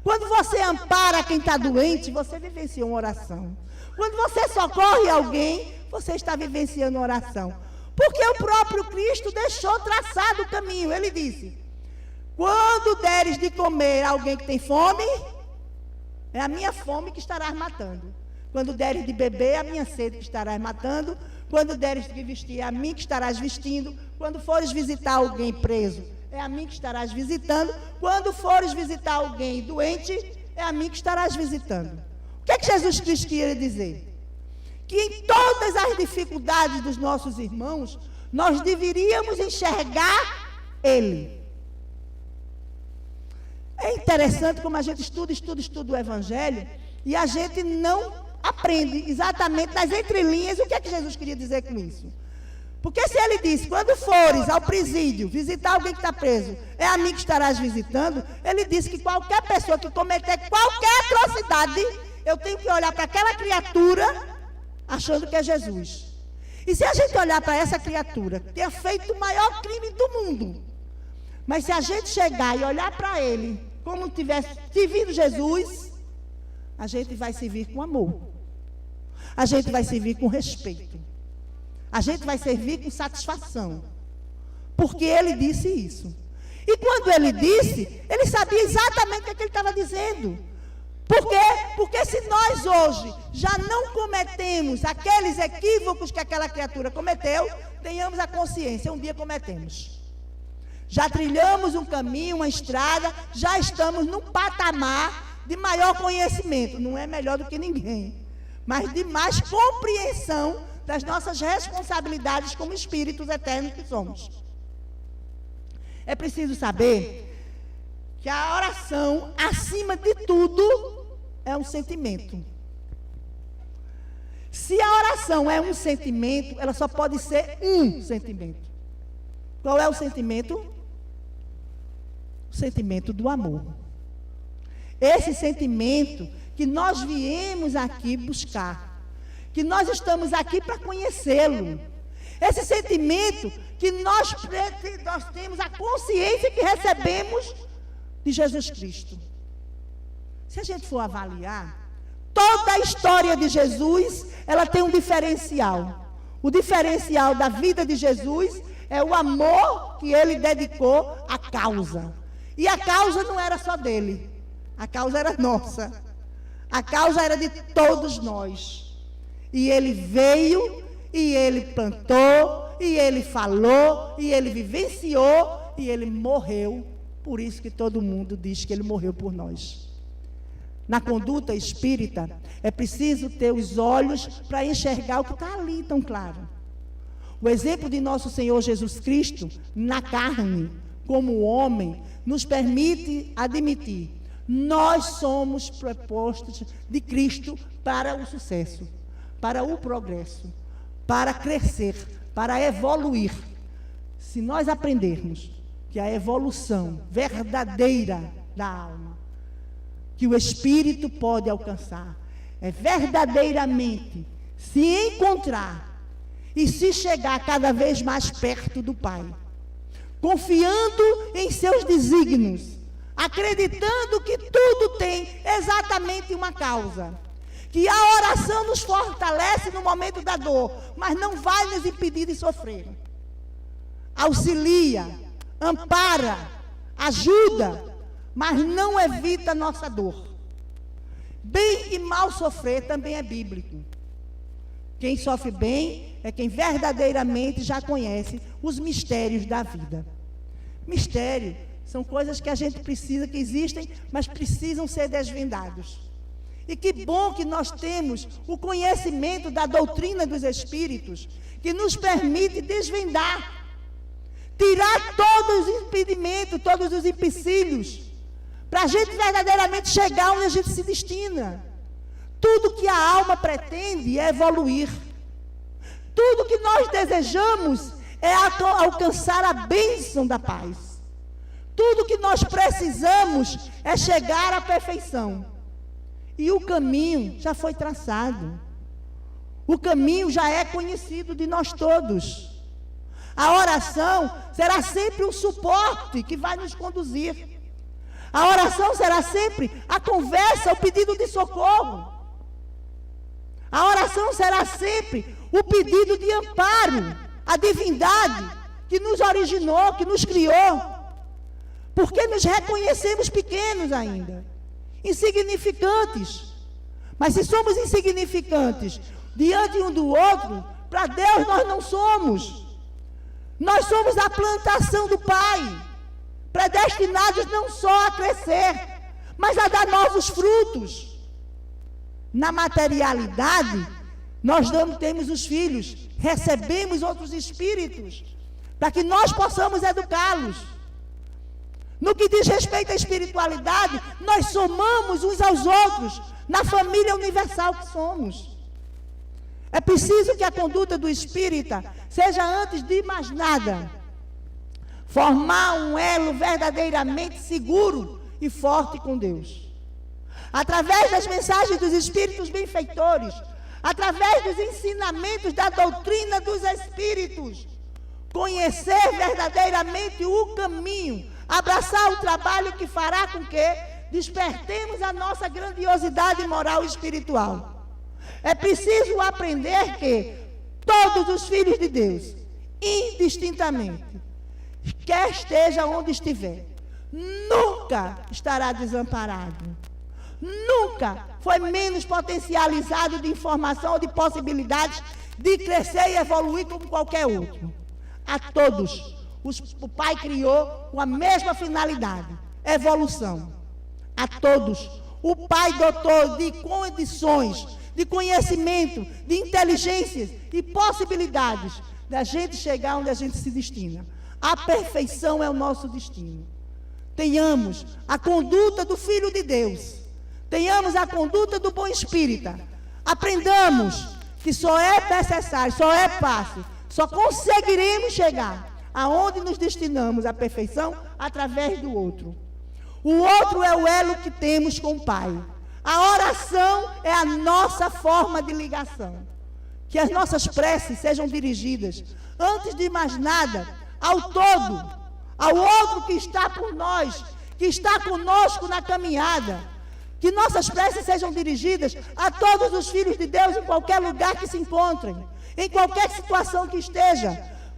Quando você ampara quem está doente, você vivenciou uma oração. Quando você socorre alguém, você está vivenciando uma oração. Porque o próprio Cristo deixou traçado o caminho. Ele disse, quando deres de comer a alguém que tem fome, é a minha fome que estarás matando. Quando deres de beber, é a minha sede que estarás matando. Quando deres de vestir, é a mim que estarás vestindo. Quando fores visitar alguém preso, é a mim que estarás visitando. Quando fores visitar alguém doente, é a mim que estarás visitando. O que é que Jesus Cristo queria dizer? Que em todas as dificuldades dos nossos irmãos, nós deveríamos enxergar Ele. É interessante como a gente estuda o Evangelho e a gente não aprende exatamente nas entrelinhas o que é que Jesus queria dizer com isso. Porque se ele disse, quando fores ao presídio visitar alguém que está preso, é a mim que estarás visitando, ele disse que qualquer pessoa que cometer qualquer atrocidade, eu tenho que olhar para aquela criatura achando que é Jesus. E se a gente olhar para essa criatura, que tenha feito o maior crime do mundo, mas se a gente chegar e olhar para ele como tivesse servido Jesus, a gente vai servir com amor. A gente vai servir com respeito. A gente vai servir com satisfação. Porque ele disse isso. E quando ele disse, ele sabia exatamente o que ele estava dizendo. Por quê? Porque se nós hoje já não cometemos aqueles equívocos que aquela criatura cometeu, tenhamos a consciência, um dia cometemos. Já trilhamos um caminho, uma estrada, já estamos num patamar de maior conhecimento. Não é melhor do que ninguém, mas de mais compreensão das nossas responsabilidades como espíritos eternos que somos. É preciso saber que a oração, acima de tudo, é é um sentimento. Se a oração é um sentimento, ela só pode ser um sentimento. Qual é o sentimento? O sentimento do amor. Esse sentimento que nós viemos aqui buscar, que nós estamos aqui para conhecê-lo. Esse sentimento que nós temos a consciência que recebemos de Jesus Cristo. Se a gente for avaliar, toda a história de Jesus, ela tem um diferencial. O diferencial da vida de Jesus é o amor que ele dedicou à causa. E a causa não era só dele. A causa era nossa. A causa era de todos nós. E ele veio, e ele plantou, e ele falou, e ele vivenciou, e ele morreu. Por isso que todo mundo diz que ele morreu por nós. Na conduta espírita, é preciso ter os olhos para enxergar o que está ali tão claro. O exemplo de nosso Senhor Jesus Cristo, na carne, como homem, nos permite admitir: nós somos propostos de Cristo para o sucesso, para o progresso, para crescer, para evoluir. Se nós aprendermos que a evolução verdadeira da alma, que o espírito pode alcançar, é verdadeiramente se encontrar e se chegar cada vez mais perto do Pai, confiando em seus desígnios, acreditando que tudo tem exatamente uma causa, que a oração nos fortalece no momento da dor, mas não vai nos impedir de sofrer. Auxilia, ampara, ajuda, mas não evita a nossa dor. Bem e mal sofrer também é bíblico. Quem sofre bem é quem verdadeiramente já conhece os mistérios da vida. Mistério são coisas que a gente precisa, que existem, mas precisam ser desvendados. E que bom que nós temos o conhecimento da doutrina dos Espíritos, que nos permite desvendar, tirar todos os impedimentos, todos os empecilhos, para a gente verdadeiramente chegar onde a gente se destina. Tudo que a alma pretende é evoluir. Tudo que nós desejamos é alcançar a bênção da paz. Tudo que nós precisamos é chegar à perfeição. E o caminho já foi traçado. O caminho já é conhecido de nós todos. A oração será sempre o suporte que vai nos conduzir. A oração será sempre a conversa, o pedido de socorro. A oração será sempre o pedido de amparo, a divindade que nos originou, que nos criou. Porque nos reconhecemos pequenos ainda, insignificantes. Mas se somos insignificantes diante um do outro, para Deus nós não somos. Nós somos a plantação do Pai, predestinados não só a crescer, mas a dar novos frutos. Na materialidade, nós temos os filhos, recebemos outros espíritos, para que nós possamos educá-los. No que diz respeito à espiritualidade, nós somamos uns aos outros, na família universal que somos. É preciso que a conduta do espírita seja, antes de mais nada, formar um elo verdadeiramente seguro e forte com Deus. Através das mensagens dos espíritos benfeitores, através dos ensinamentos da doutrina dos espíritos, conhecer verdadeiramente o caminho, abraçar o trabalho que fará com que despertemos a nossa grandiosidade moral e espiritual. É preciso aprender que todos os filhos de Deus, indistintamente, quer esteja onde estiver, nunca estará desamparado. Nunca foi menos potencializado de informação ou de possibilidades de crescer e evoluir como qualquer outro. A todos, o Pai criou com a mesma finalidade, evolução. A todos, o Pai dotou de condições, de conhecimento, de inteligências e possibilidades da gente chegar onde a gente se destina. A perfeição é o nosso destino. Tenhamos a conduta do Filho de Deus. Tenhamos a conduta do bom espírita. Aprendamos que só é necessário, só é fácil, só conseguiremos chegar aonde nos destinamos à perfeição através do outro. O outro é o elo que temos com o Pai. A oração é a nossa forma de ligação. Que as nossas preces sejam dirigidas, antes de mais nada, ao todo, ao outro que está por nós, que está conosco na caminhada. Que nossas preces sejam dirigidas a todos os filhos de Deus, em qualquer lugar que se encontrem, em qualquer situação que esteja,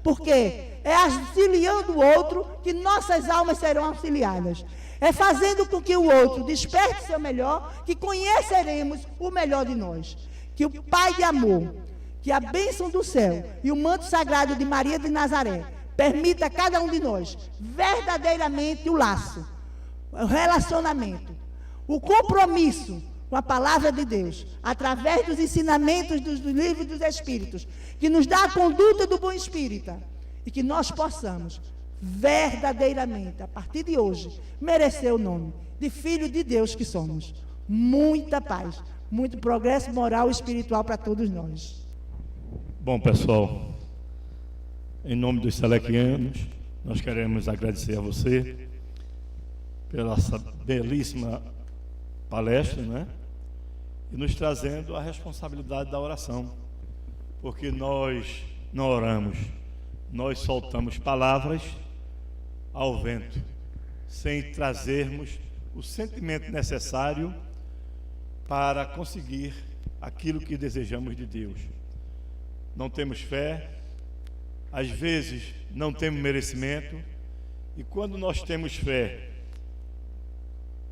porque é auxiliando o outro que nossas almas serão auxiliadas. É fazendo com que o outro desperte seu melhor, que conheceremos o melhor de nós. Que o Pai de amor, que a bênção do céu e o manto sagrado de Maria de Nazaré permita a cada um de nós verdadeiramente o laço, o relacionamento, o compromisso com a palavra de Deus, através dos ensinamentos dos livros dos Espíritos, que nos dá a conduta do bom espírita, e que nós possamos verdadeiramente, a partir de hoje, merecer o nome de filho de Deus que somos. Muita paz, muito progresso moral e espiritual para todos nós. Bom, pessoal, em nome dos Selequianos, nós queremos agradecer a você pela essa belíssima palestra, né? E nos trazendo a responsabilidade da oração, porque nós não oramos, nós soltamos palavras ao vento, sem trazermos o sentimento necessário para conseguir aquilo que desejamos de Deus. Não temos fé, às vezes não temos merecimento, e quando nós temos fé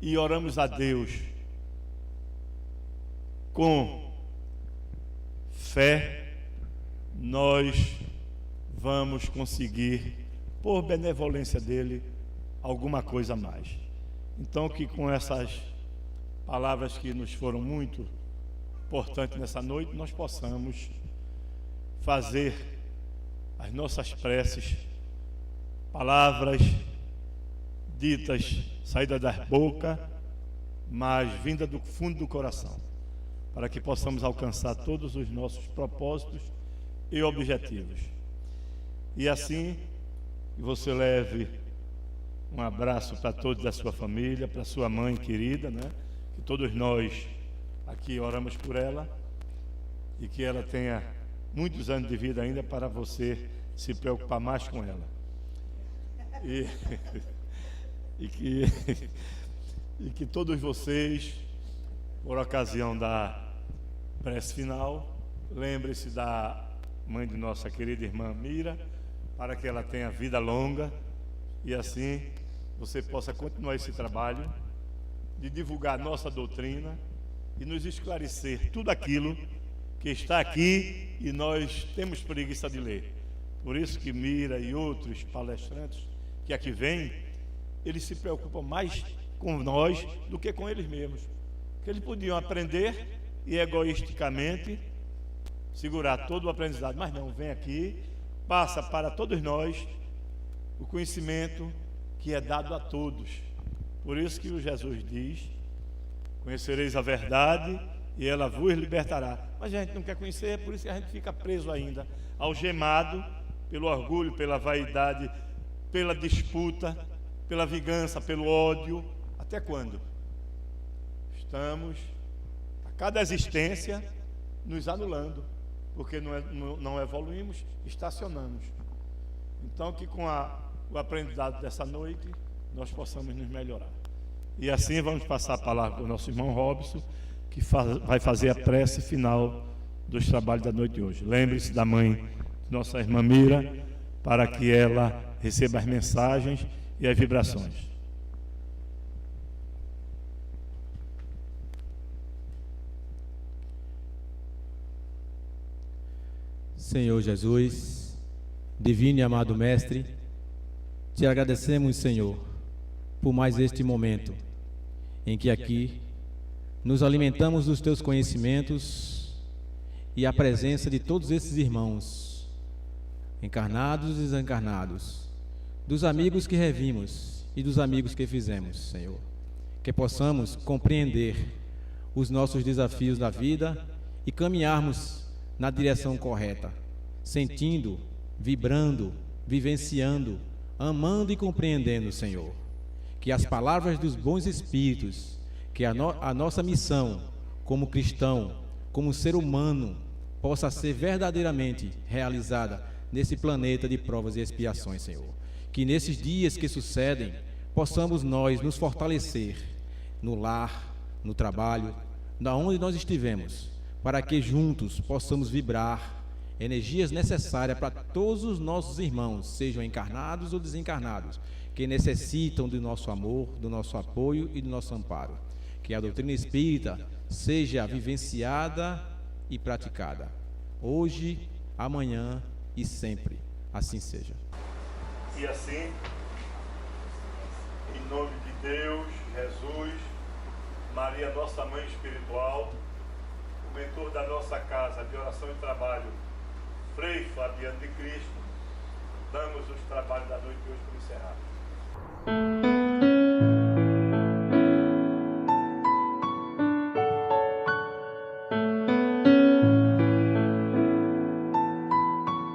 e oramos a Deus com fé, nós vamos conseguir, por benevolência dele, alguma coisa a mais. Então, que com essas palavras que nos foram muito importantes nessa noite, nós possamos fazer as nossas preces, palavras ditas, saídas da boca, mas vinda do fundo do coração, para que possamos alcançar todos os nossos propósitos e objetivos. E assim, você leve um abraço para todos da sua família, para sua mãe querida, né? Que todos nós aqui oramos por ela, e que ela tenha muitos anos de vida ainda para você se preocupar mais com ela. E que todos vocês, por ocasião da prece final, lembre-se da mãe de nossa querida irmã Mira, para que ela tenha vida longa, e assim você possa continuar esse trabalho de divulgar nossa doutrina e nos esclarecer tudo aquilo que está aqui e nós temos preguiça de ler. Por isso que Mira e outros palestrantes que aqui vêm, eles se preocupam mais com nós do que com eles mesmos, porque eles podiam aprender e egoisticamente segurar todo o aprendizado, mas não, vem aqui, passa para todos nós o conhecimento que é dado a todos. Por isso que o Jesus diz: conhecereis a verdade e ela vos libertará. Mas a gente não quer conhecer, por isso que a gente fica preso ainda, algemado pelo orgulho, pela vaidade, pela disputa, pela vingança, pelo ódio. Até quando? Estamos, a cada existência, nos anulando, porque não evoluímos, estacionamos. Então, que com o aprendizado dessa noite, nós possamos nos melhorar. E assim vamos passar a palavra para o nosso irmão Robson, que vai fazer a prece final dos trabalhos da noite de hoje. Lembre-se da mãe, nossa irmã Mira, para que ela receba as mensagens e as vibrações. Senhor Jesus, divino e amado Mestre, te agradecemos, Senhor, por mais este momento em que aqui nos alimentamos dos teus conhecimentos e a presença de todos esses irmãos, encarnados e desencarnados, dos amigos que revimos e dos amigos que fizemos, Senhor. Que possamos compreender os nossos desafios da vida e caminharmos na direção correta, sentindo, vibrando, vivenciando, amando e compreendendo, Senhor. Que as palavras dos bons espíritos, que a nossa missão como cristão, como ser humano, possa ser verdadeiramente realizada nesse planeta de provas e expiações, Senhor. Que nesses dias que sucedem, possamos nós nos fortalecer no lar, no trabalho, da onde nós estivemos, para que juntos possamos vibrar energias necessárias para todos os nossos irmãos, sejam encarnados ou desencarnados, que necessitam do nosso amor, do nosso apoio e do nosso amparo. Que a doutrina espírita seja vivenciada e praticada, hoje, amanhã e sempre. Assim seja. E assim, em nome de Deus, Jesus, Maria, nossa mãe espiritual, o mentor da nossa casa de oração e trabalho, Frei Fabiano de Cristo, damos os trabalhos da noite de hoje por encerrado.